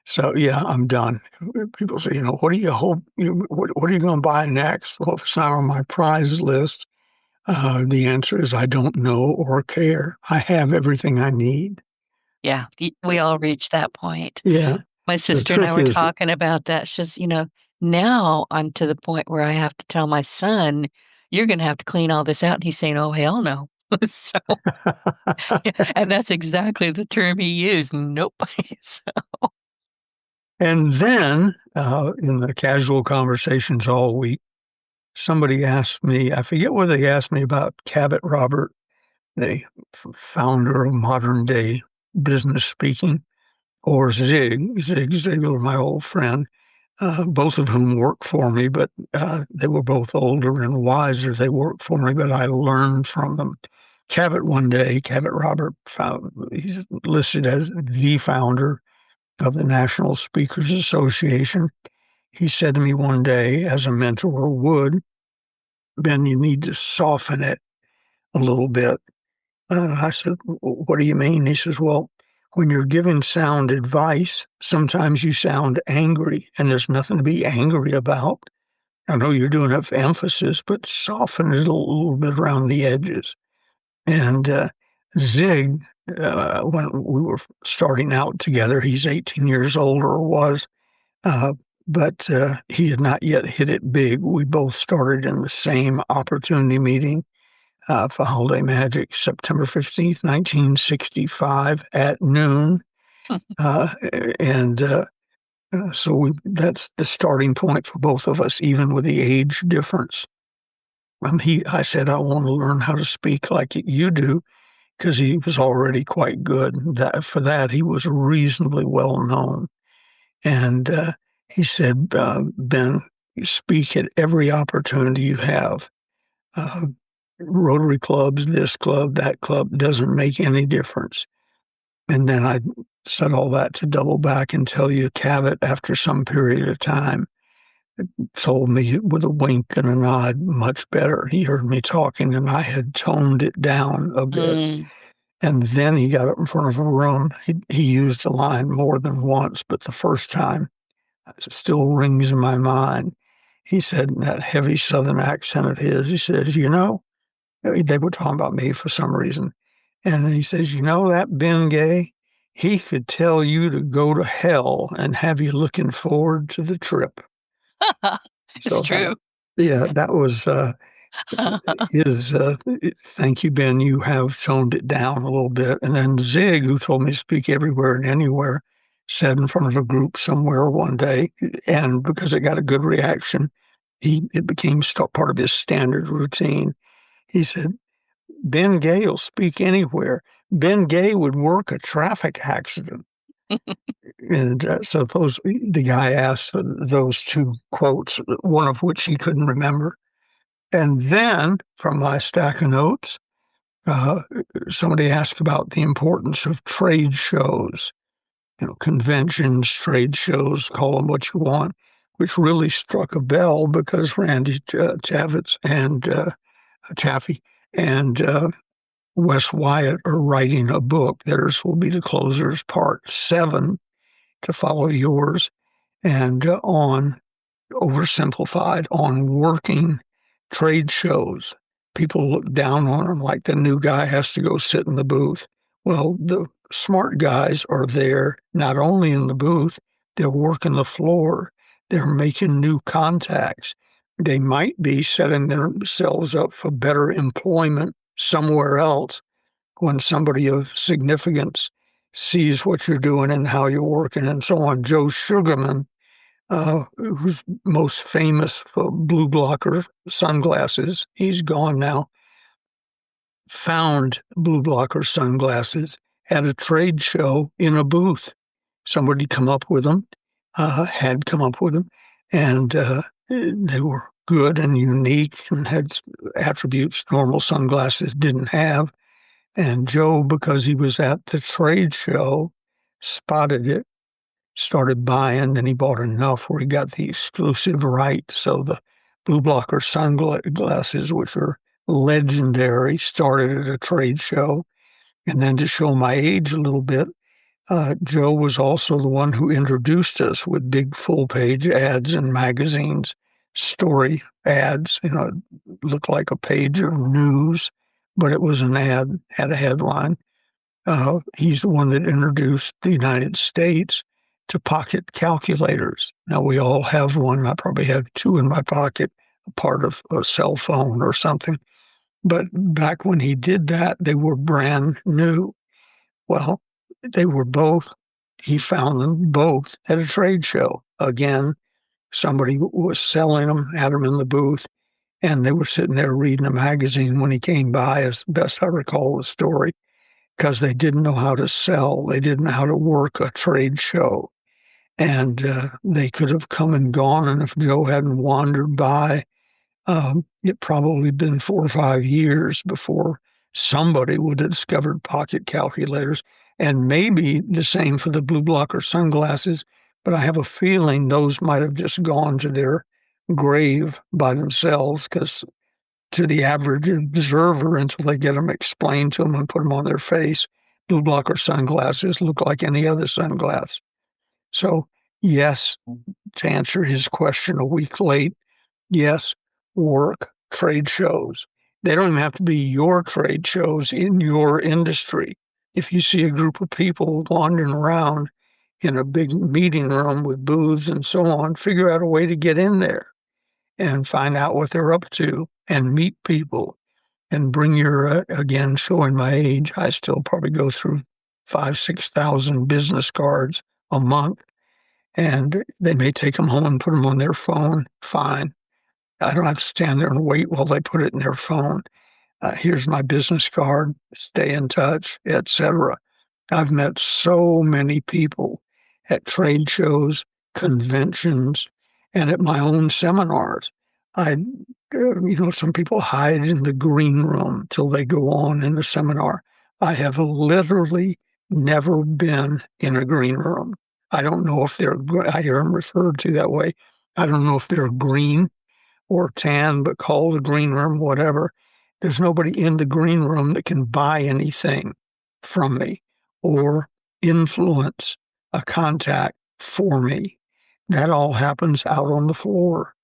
So yeah, I'm done. People say, what do you hope? What are you going to buy next? Well, if it's not on my prize list, the answer is I don't know or care. I have everything I need. Yeah, we all reach that point. Yeah. My The sister and I trick were is, talking about that. She's, now I'm to the point where I have to tell my son, you're going to have to clean all this out. And he's saying, oh, hell no. So, yeah, and that's exactly the term he used. Nope. So, and then in the casual conversations all week, somebody asked me, I forget whether they asked me about Cabot Robert, the founder of modern day business speaking, or Zig Ziglar, my old friend, both of whom work for me, but they were both older and wiser. They worked for me, but I learned from them Cavett one day, Cavett Robert, he's listed as the founder of the National Speakers Association. He said to me one day, as a mentor would, Ben, you need to soften it a little bit. I said, what do you mean? He says, well, when you're giving sound advice, sometimes you sound angry, and there's nothing to be angry about. I know you're doing it for emphasis, but soften it a little bit around the edges. And Zig, when we were starting out together, he's 18 years older, or was, but he had not yet hit it big. We both started in the same opportunity meeting for Holiday Magic, September 15th, 1965 at noon. Uh, and so that's the starting point for both of us, even with the age difference. I said, I want to learn how to speak like you do, because he was already quite good. For that, he was reasonably well known. And he said, Ben, you speak at every opportunity you have. Uh, Rotary clubs, this club, that club, doesn't make any difference. And then I said all that to double back and tell you, Cavett, after some period of time, told me with a wink and a nod, much better. He heard me talking, and I had toned it down a bit. And then he got up in front of a room. He used the line more than once, but the first time it still rings in my mind. He said in that heavy Southern accent of his, he says, you know, they were talking about me for some reason. And he says, you know, that Ben Gay, he could tell you to go to hell and have you looking forward to the trip. It's So true. that was his, thank you, Ben, you have toned it down a little bit. And then Zig, who told me to speak everywhere and anywhere, said in front of a group somewhere one day, and because it got a good reaction, it became part of his standard routine. He said, Ben Gay will speak anywhere. Ben Gay would work a traffic accident. And so the guy asked for those two quotes, one of which he couldn't remember. And then from my stack of notes, somebody asked about the importance of trade shows, conventions, trade shows, call them what you want, which really struck a bell because Randy Chaffee and Wes Wyatt are writing a book. Theirs will be The Closers, Part 7, to follow yours, and oversimplified, on working trade shows. People look down on them like the new guy has to go sit in the booth. Well, the smart guys are there not only in the booth, they're working the floor, they're making new contacts. They might be setting themselves up for better employment somewhere else when somebody of significance sees what you're doing and how you're working and so on. Joe Sugarman, who's most famous for blue blocker sunglasses, he's gone now, found blue blocker sunglasses at a trade show in a booth. Somebody come up with them, had come up with them, and they were good and unique and had attributes normal sunglasses didn't have. And Joe, because he was at the trade show, spotted it, started buying, then he bought enough where he got the exclusive right. So the blue blocker sunglasses, which are legendary, started at a trade show. And then to show my age a little bit, Joe was also the one who introduced us with big full-page ads in magazines, story ads. It looked like a page of news, but it was an ad, had a headline. He's the one that introduced the United States to pocket calculators. Now, we all have one. I probably have two in my pocket, a part of a cell phone or something. But back when he did that, they were brand new. Well, he found them both at a trade show. Again, somebody was selling them, had them in the booth, and they were sitting there reading a magazine when he came by, as best I recall the story, because they didn't know how to sell. They didn't know how to work a trade show. And they could have come and gone. And if Joe hadn't wandered by, it probably been 4 or 5 years before somebody would have discovered pocket calculators, and maybe the same for the blue blocker sunglasses. But I have a feeling those might have just gone to their grave by themselves, because to the average observer, until they get them explained to them and put them on their face, blue blocker sunglasses look like any other sunglass. So, yes, to answer his question a week late, yes, work, trade shows. They don't even have to be your trade shows in your industry. If you see a group of people wandering around in a big meeting room with booths and so on, figure out a way to get in there and find out what they're up to and meet people and bring your, again, showing my age, I still probably go through 6,000 business cards a month, and they may take them home and put them on their phone. Fine. I don't have to stand there and wait while they put it in their phone. Here's my business card, stay in touch, etc. I've met so many people at trade shows, conventions, and at my own seminars. Some people hide in the green room till they go on in the seminar. I have literally never been in a green room. I don't know if I hear them referred to that way. I don't know if they're green or tan, but call the green room, whatever. There's nobody in the green room that can buy anything from me or influence a contact for me. That all happens out on the floor.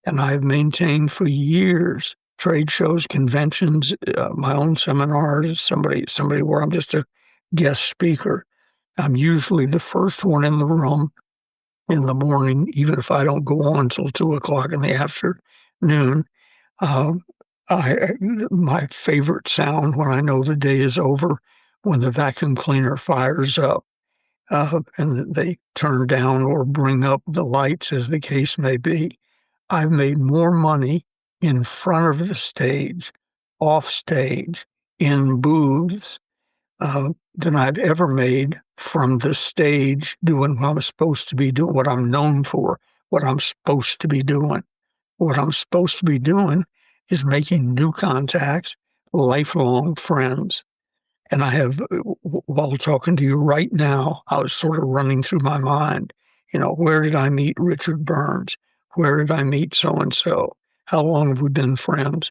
And I've maintained for years trade shows, conventions, my own seminars, somebody where I'm just a guest speaker. I'm usually the first one in the room in the morning, even if I don't go on until 2 o'clock in the afternoon. Uh, my favorite sound when I know the day is over, when the vacuum cleaner fires up, and they turn down or bring up the lights, as the case may be. I've made more money in front of the stage, off stage, in booths, than I've ever made from the stage doing what I'm supposed to be doing, what I'm known for, what I'm supposed to be doing. What I'm supposed to be doing is making new contacts, lifelong friends. And I have, while talking to you right now, I was sort of running through my mind, where did I meet Richard Burns? Where did I meet so and so? How long have we been friends?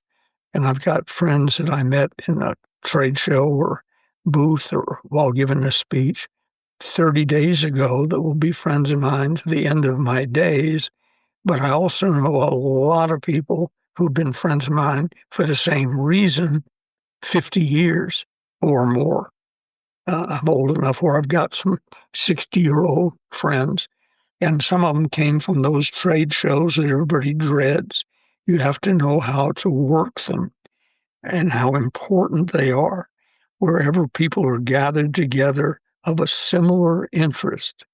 And I've got friends that I met in a trade show or booth or while giving a speech 30 days ago that will be friends of mine to the end of my days. But I also know a lot of people who've been friends of mine for the same reason 50 years or more. I'm old enough where I've got some 60-year-old friends, and some of them came from those trade shows that everybody dreads. You have to know how to work them and how important they are. Wherever people are gathered together of a similar interest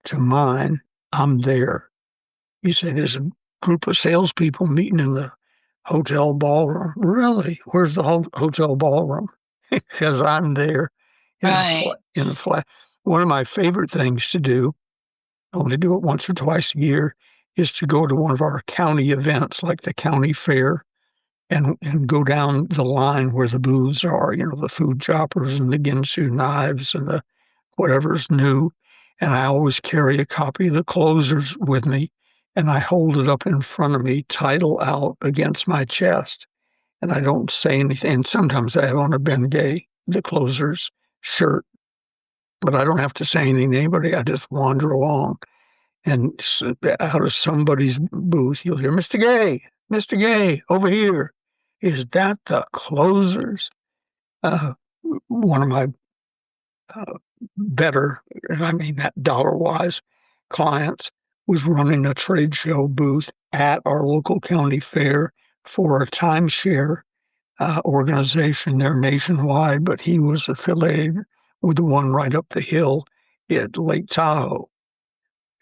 to mine, I'm there. You say there's a group of salespeople meeting in the hotel ballroom. Really? Where's the hotel ballroom? Because I'm there Right. in a flat. One of my favorite things to do, I only do it once or twice a year, is to go to one of our county events like the county fair and go down the line where the booths are, the food choppers and the Ginsu knives and the whatever's new. And I always carry a copy of the closers with me, and I hold it up in front of me, title out against my chest. And I don't say anything. And sometimes I have on a Bengay, the closers shirt, but I don't have to say anything to anybody. I just wander along. And out of somebody's booth, you'll hear, Mr. Gay, over here. Is that the closers? One of my better, and I mean that dollar-wise, clients was running a trade show booth at our local county fair for a timeshare organization there nationwide, but he was affiliated with the one right up the hill at Lake Tahoe.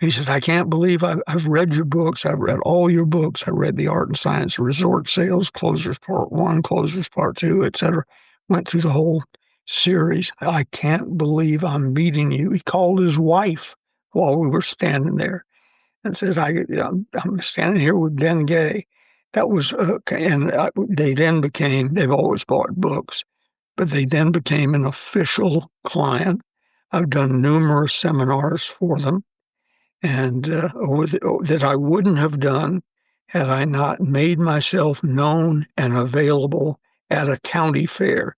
He says, I can't believe I've read your books. I've read all your books. I read The Art and Science of Resort Sales, Closers Part 1, Closers Part 2, etc. Went through the whole series. I can't believe I'm meeting you. He called his wife while we were standing there and says, I'm standing here with Ben Gay. That was, they've always bought books. but they then became an official client. I've done numerous seminars for them, and that I wouldn't have done had I not made myself known and available at a county fair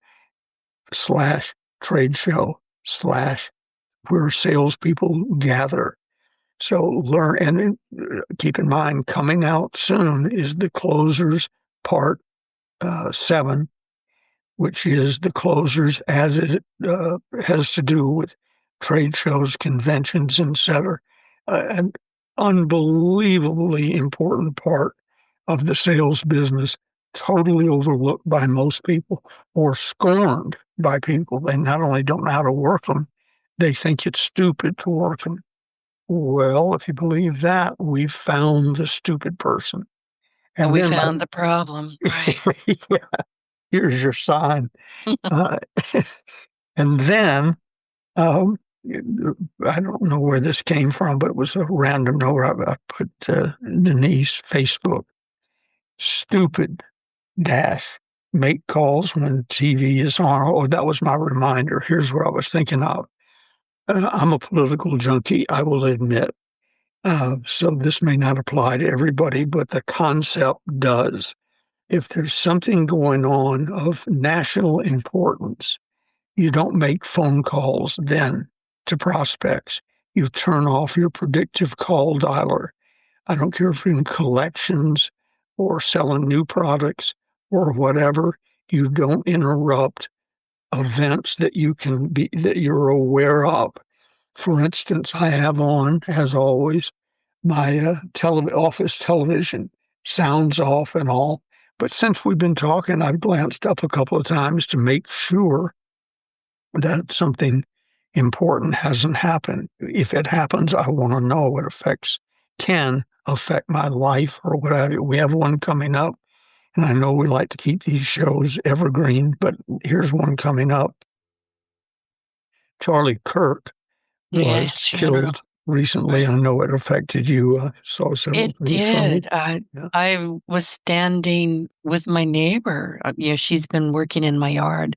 slash trade show slash where salespeople gather. So learn and keep in mind, coming out soon is the closers part 7, which is the closers as it has to do with trade shows, conventions, etc. An unbelievably important part of the sales business, totally overlooked by most people or scorned by people. They not only don't know how to work them, they think it's stupid to work them. Well, if you believe that, we've found the stupid person. And We then found the problem, right? yeah, here's your sign. Uh, and then um, I don't know where this came from, but it was a random note. I put Denise Facebook. Stupid dash make calls when TV is on. Oh, that was my reminder. Here's what I was thinking of. I'm a political junkie, I will admit. So this may not apply to everybody, but the concept does. If there's something going on of national importance, you don't make phone calls then to prospects. You turn off your predictive call dialer. I don't care if you're in collections or selling new products or whatever. You don't interrupt events that you're aware of. For instance, I have on, as always, my office television, sounds off and all. But since we've been talking, I've glanced up a couple of times to make sure that something important hasn't happened. If it happens, I want to know. Can affect my life or whatever. We have one coming up, and I know we like to keep these shows evergreen, but here's one coming up. Charlie Kirk was Yes, funeral. killed recently. Right. I know it affected you. Saw several It things from you. did. I Yeah. I was standing with my neighbor. She's been working in my yard.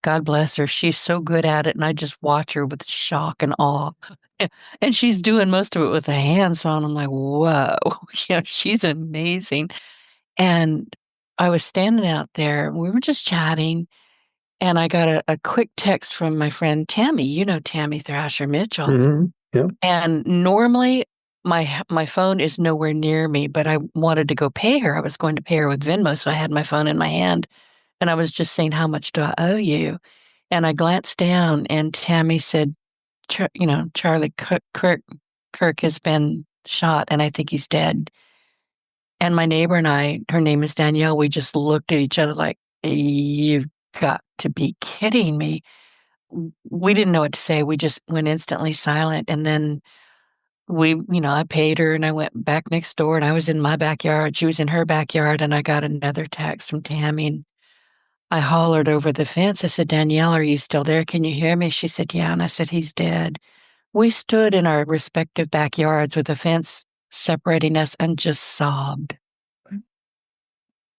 God bless her. She's so good at it, and I just watch her with shock and awe. And she's doing most of it with a handsaw, and I'm like, whoa, yeah, she's amazing. And I was standing out there, and we were just chatting, and I got a quick text from my friend Tammy. You know Tammy Thrasher Mitchell. Yeah. And normally, my phone is nowhere near me, but I wanted to go pay her. I was going to pay her with Venmo, so I had my phone in my hand, and I was just saying, "How much do I owe you?" And I glanced down, and Tammy said, Charlie Kirk has been shot, and I think he's dead." And my neighbor and I, her name is Danielle, we just looked at each other like, "You've got to be kidding me." We didn't know what to say. We just went instantly silent, and then I paid her and I went back next door and I was in my backyard. She was in her backyard and I got another text from Tammy and I hollered over the fence. I said, "Danielle, are you still there? Can you hear me?" She said, "Yeah." And I said, "He's dead." We stood in our respective backyards with a fence separating us and just sobbed.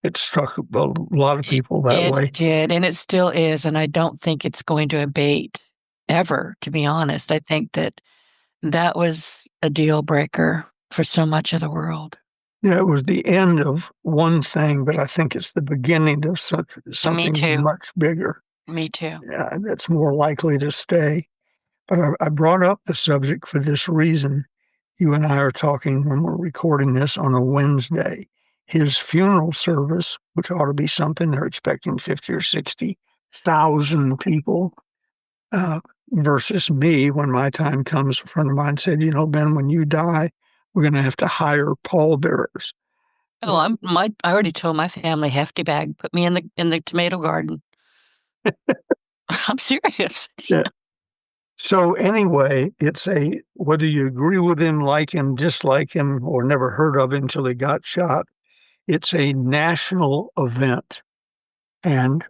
It struck a lot of It, people that it way. did. And it still is. And I don't think it's going to abate ever, to be honest. I think that was a deal breaker for so much of the world. Yeah, it was the end of one thing, but I think it's the beginning of Me something too. much bigger. Me too. Yeah, that's more likely to stay. But I brought up the subject for this reason. You and I are talking when we're recording this on a Wednesday. His funeral service, which ought to be something they're expecting 50 or 60,000 people, uh, versus me, when my time comes, a friend of mine said, Ben, when you die, we're going to have to hire pallbearers. Oh, I already told my family hefty bag, put me in the tomato garden. I'm serious. Yeah. So anyway, whether you agree with him, like him, dislike him, or never heard of him until he got shot, it's a national event. And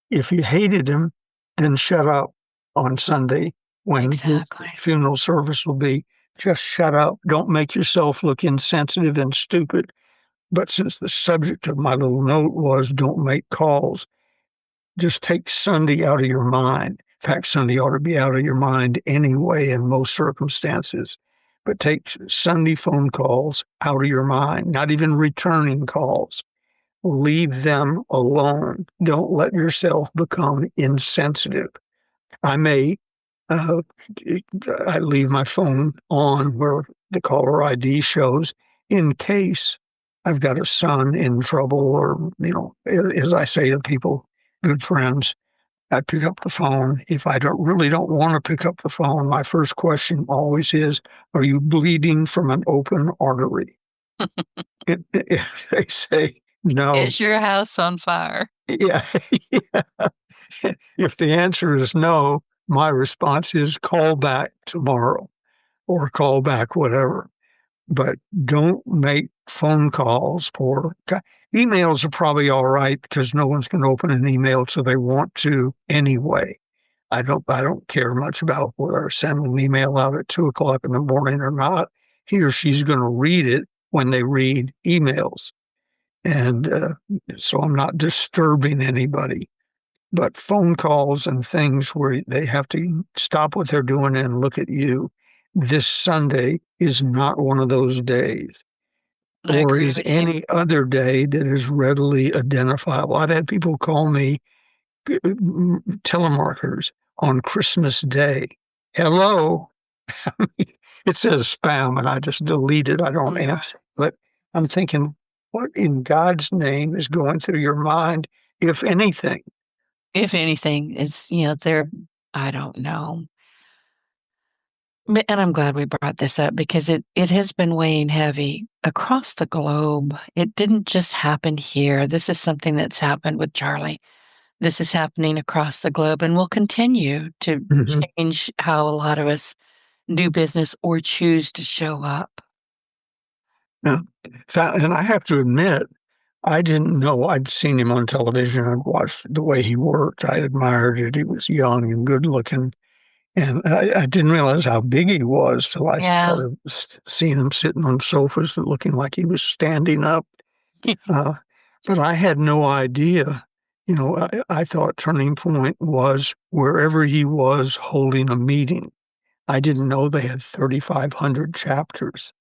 if you hated him, then shut up on Sunday when his Exactly. funeral service will be. Just shut up. Don't make yourself look insensitive and stupid. But since the subject of my little note was don't make calls, just take Sunday out of your mind. In fact, Sunday ought to be out of your mind anyway in most circumstances. But take Sunday phone calls out of your mind, not even returning calls. Leave them alone. Don't let yourself become insensitive. I may, uh, I leave my phone on where the caller ID shows in case I've got a son in trouble, or, as I say to people, good friends, I pick up the phone. If I really don't want to pick up the phone, my first question always is, are you bleeding from an open artery? If they say no, Is your house on fire? yeah, yeah. If the answer is no, my response is call back tomorrow or call back whatever. But don't make phone calls or emails are probably all right because no one's going to open an email so they want to anyway. I don't care much about whether I send an email out at 2 o'clock in the morning or not. He or she's going to read it when they read emails. And so I'm not disturbing anybody. But phone calls and things where they have to stop what they're doing and look at you. This Sunday is not one of those days, I or agree is with you. any other day that is readily identifiable. I've had people call me telemarketers on Christmas Day. Hello. It says spam and I just delete it. I don't answer. But I'm thinking, what in God's name is going through your mind, if anything? If anything, it's, I don't know. And I'm glad we brought this up because it has been weighing heavy across the globe. It didn't just happen here. This is something that's happened with Charlie. This is happening across the globe and will continue to Mhm. change how a lot of us do business or choose to show up. Yeah. And I have to admit, I didn't know. I'd seen him on television. I'd watched the way he worked. I admired it. He was young and good looking. And I didn't realize how big he was till I Yeah. started seeing him sitting on sofas looking like he was standing up. Uh, but I had no idea. I thought Turning Point was wherever he was holding a meeting. I didn't know they had 3,500 chapters.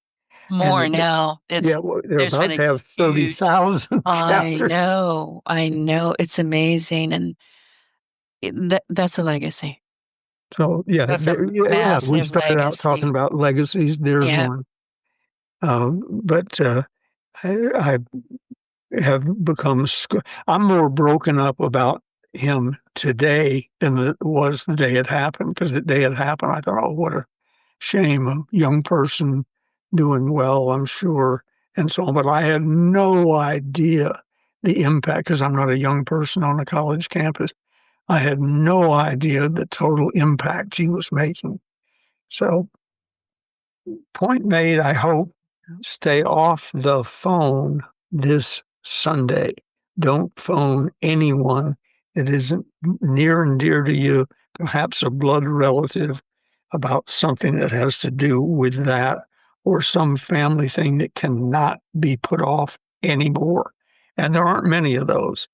And More now. yeah, well, they're There's been about a to have huge, 30,000 I chapters. know, I know. It's amazing. And that's a legacy. So yeah, That's a yeah, we massive started out talking legacy. about legacies. There's Yeah. one. But I have become, I'm more broken up about him today than it was the day it happened. Because the day it happened, I thought, oh, what a shame, a young person doing well, I'm sure, and so on. But I had no idea the impact because I'm not a young person on a college campus. I had no idea the total impact he was making. So, point made, I hope, stay off the phone this Sunday. Don't phone anyone that isn't near and dear to you, perhaps a blood relative, about something that has to do with that or some family thing that cannot be put off anymore. And there aren't many of those.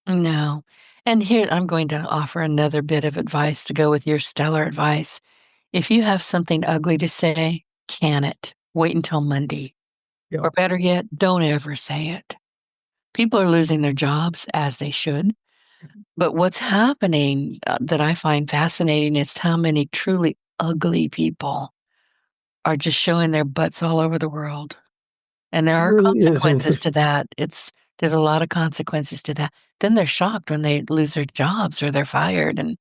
No. And here, I'm going to offer another bit of advice to go with your stellar advice. If you have something ugly to say, can it. Wait until Monday. Yeah. Or better yet, don't ever say it. People are losing their jobs as they should. But what's happening that I find fascinating is how many truly ugly people are just showing their butts all over the world. And there It are really is consequences to interesting. that. There's a lot of consequences to that. Then they're shocked when they lose their jobs or they're fired. And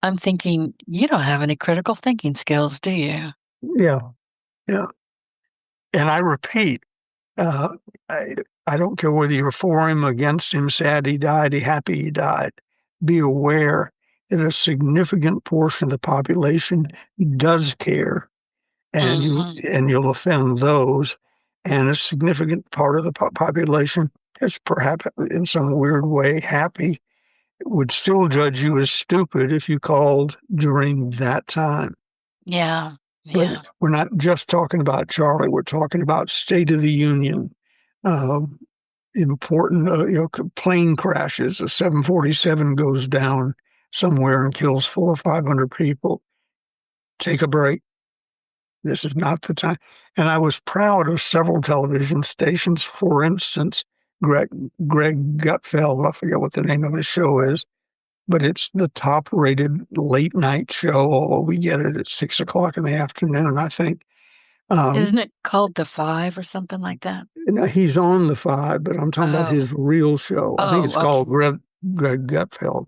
I'm thinking, you don't have any critical thinking skills, do you? Yeah. Yeah. And I repeat, Uh, I, I don't care whether you're for him, against him, sad he died, happy he died. Be aware that a significant portion of the population does care, and Hmm. you'll offend those. And a significant part of the population is perhaps in some weird way happy, would still judge you as stupid if you called during that time. Yeah. But Yeah. we're not just talking about Charlie. We're talking about State of the Union. important, plane crashes. A 747 goes down somewhere and kills 400 or 500 people. Take a break. This is not the time. And I was proud of several television stations. For instance, Greg, Greg Gutfeld, I forget what the name of his show is, but it's the top rated late night show. Oh, we get it at 6 o'clock in the afternoon, I think. Isn't it called The Five or something like that? He's on the five, but I'm talking about Oh, his real show. I think it's oh, okay. called Greg Gutfeld.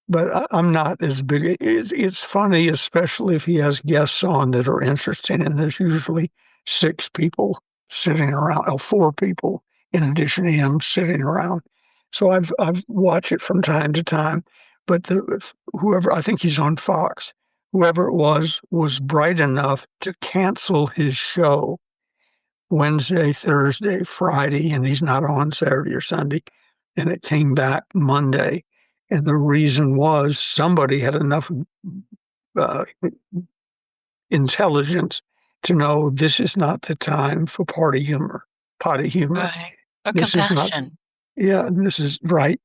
But I'm not as big. It's funny, especially if he has guests on that are interesting. And there's usually six people sitting around, or four people in addition to him sitting around. So I've watched it from time to time. But whoever, I think he's on Fox, whoever it was bright enough to cancel his show Wednesday, Thursday, Friday, and he's not on Saturday or Sunday. And it came back Monday. And the reason was somebody had enough uh, intelligence to know this is not the time for potty humor. Right. Or This is not, compassion. yeah, this is right.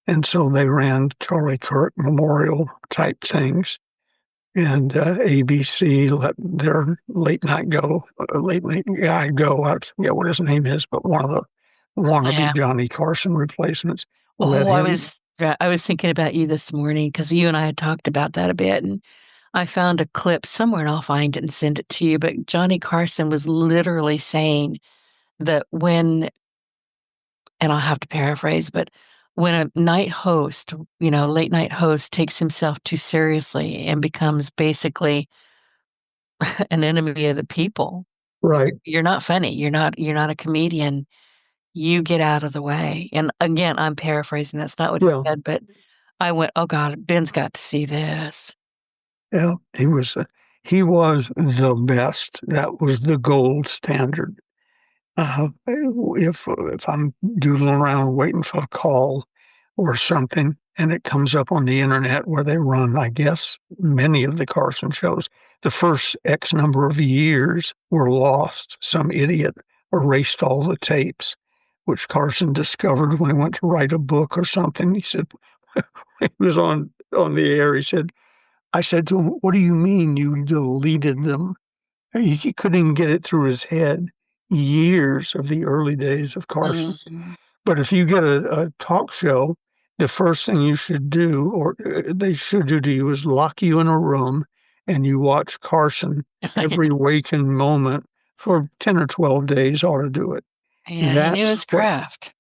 And so they ran Charlie Kirk memorial type things. And ABC let their late night guy go. I forget what his name is, but one of the wannabe Yeah. Johnny Carson replacements let Oh, him. I was thinking about you this morning because you and I had talked about that a bit, and I found a clip somewhere, and I'll find it and send it to you. But Johnny Carson was literally saying that when, and I'll have to paraphrase, but when a night host, late night host takes himself too seriously and becomes basically an enemy of the people, Right. you're not funny. You're not a comedian. You get out of the way. And again, I'm paraphrasing. That's not what he Yeah. said, but I went, oh God, Ben's got to see this. Yeah. He was the best. That was the gold standard. If I'm doodling around waiting for a call or something, and it comes up on the internet where they run, I guess, many of the Carson shows, the first X number of years were lost. Some idiot erased all the tapes, which Carson discovered when he went to write a book or something. He said, he was on the air. He said, I said to him, "What do you mean you deleted them?" He couldn't even get it through his head. Years of the early days of Carson. Mhm. But if you get a talk show, the first thing you should do, or they should do to you, is lock you in a room and you watch Carson every waking moment for 10 or 12 days ought to do it. Yeah, he knew That's his what, craft.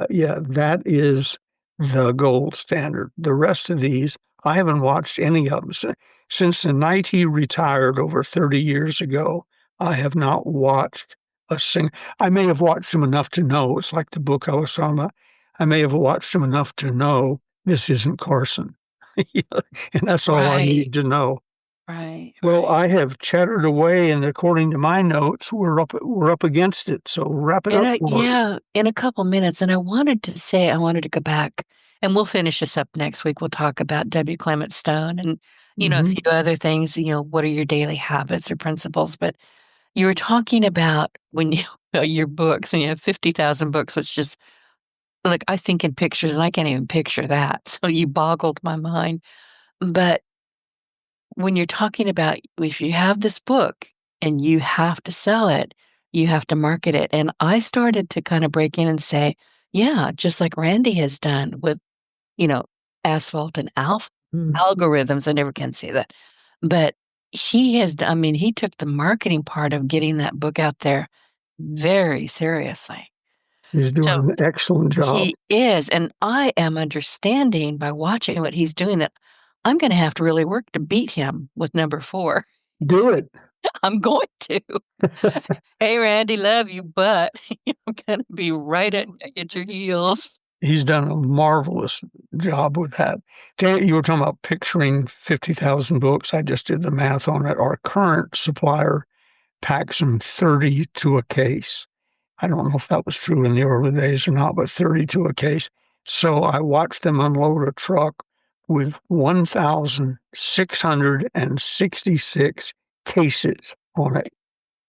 yeah, that is the gold standard. The rest of these, I haven't watched any of them. Since the night he retired over 30 years ago, I have not watched a single. I may have watched him enough to know. It's like the book I was talking about. I may have watched him enough to know this isn't Carson. And that's all I Right, need to know. right, Well, right. I have chattered away, and according to my notes, we're up against it. So wrap it up for us. Yeah, in a couple minutes. And I wanted to go back and we'll finish this up next week. We'll talk about W. Clement Stone and, a Hmm. few other things, what are your daily habits or principles. But you were talking about when you, your books and you have 50,000 books, which just like I think in pictures and I can't even picture that. So you boggled my mind. But when you're talking about if you have this book and you have to sell it, you have to market it. And I started to kind of break in and say, yeah, just like Randy has done with, you know, asphalt and algorithms. I never can say that. But I mean, he took the marketing part of getting that book out there very seriously. He's doing So an excellent job. he is. And I am understanding by watching what he's doing that I'm going to have to really work to beat him with number four. Do it. I'm going to. Hey, Randy, love you, but I'm going to be right at your heels. He's done a marvelous job with that. You were talking about picturing 50,000 books. I just did the math on it. Our current supplier packs them 30 to a case. I don't know if that was true in the early days or not, but 30 to a case. So I watched them unload a truck with 1,666 cases on it.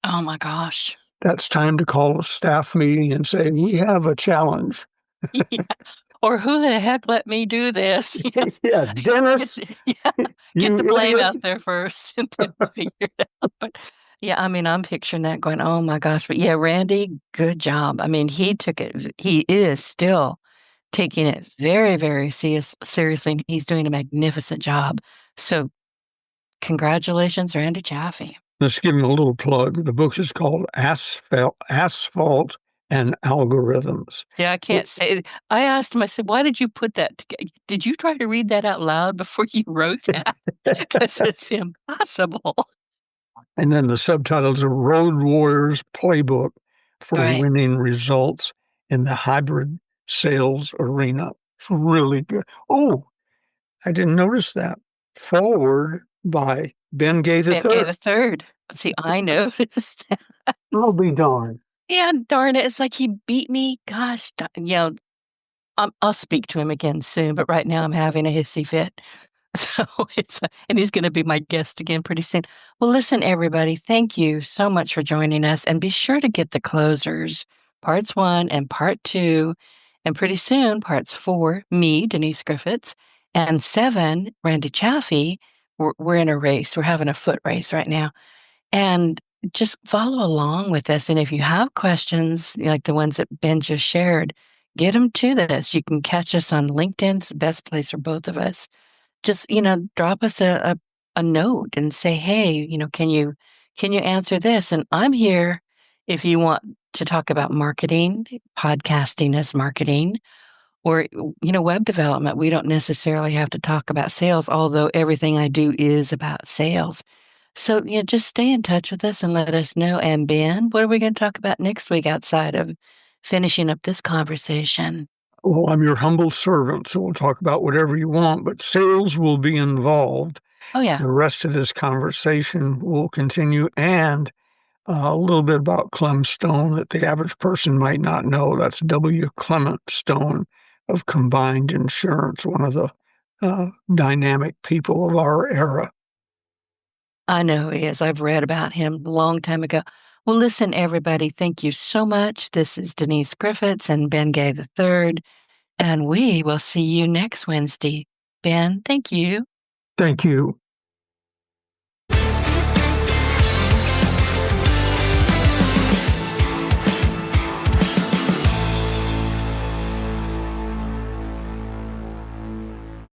Oh my gosh. that's time to call a staff meeting and say, we have a challenge. Yeah. Or who the heck let me do this? Yeah, Dennis, Get you the blame idiot. out there first and then figure it out. But yeah, I mean, I'm picturing that going, oh my gosh. But yeah, Randy, good job. I mean, he is still taking it very, very seriously. And he's doing a magnificent job. So congratulations, Randy Chaffee. Let's give him a little plug. The book is called Asphalt and Algorithms. See, I can't say. I asked him, I said, why did you put that together? Did you try to read that out loud before you wrote that? Because it's impossible. And then the subtitle is a Road Warriors Playbook for Right. Winning Results in the Hybrid Sales Arena. It's really good. Oh, I didn't notice that. Forward by Ben Gay Ben Gay III. the third. See, I noticed that. I'll be darned. Yeah, darn it. It's like he beat me. Gosh, I'll speak to him again soon, but right now I'm having a hissy fit. So and he's going to be my guest again pretty soon. Well, listen, everybody, thank you so much for joining us. And be sure to get the closers, parts 1 and part 2. And pretty soon, parts 4, me, Denise Griffitts, and 7, Randy Chaffee. We're in a race. We're having a foot race right now. And just follow along with us. And if you have questions like the ones that Ben just shared, get them to us. You can catch us on LinkedIn. It's the best place for both of us. Just, drop us a note and say, hey, can you answer this? And I'm here if you want to talk about marketing, podcasting as marketing, or, web development. We don't necessarily have to talk about sales, although everything I do is about sales. So, just stay in touch with us and let us know. And Ben, what are we going to talk about next week outside of finishing up this conversation? Well, I'm your humble servant, so we'll talk about whatever you want, but sales will be involved. Oh, yeah. The rest of this conversation will continue, and a little bit about Clement Stone that the average person might not know. That's W. Clement Stone of Combined Insurance, one of the dynamic people of our era. I know he is. I've read about him a long time ago. Well, listen, everybody, thank you so much. This is Denise Griffitts and Ben Gay III, and we will see you next Wednesday. Ben, thank you. Thank you.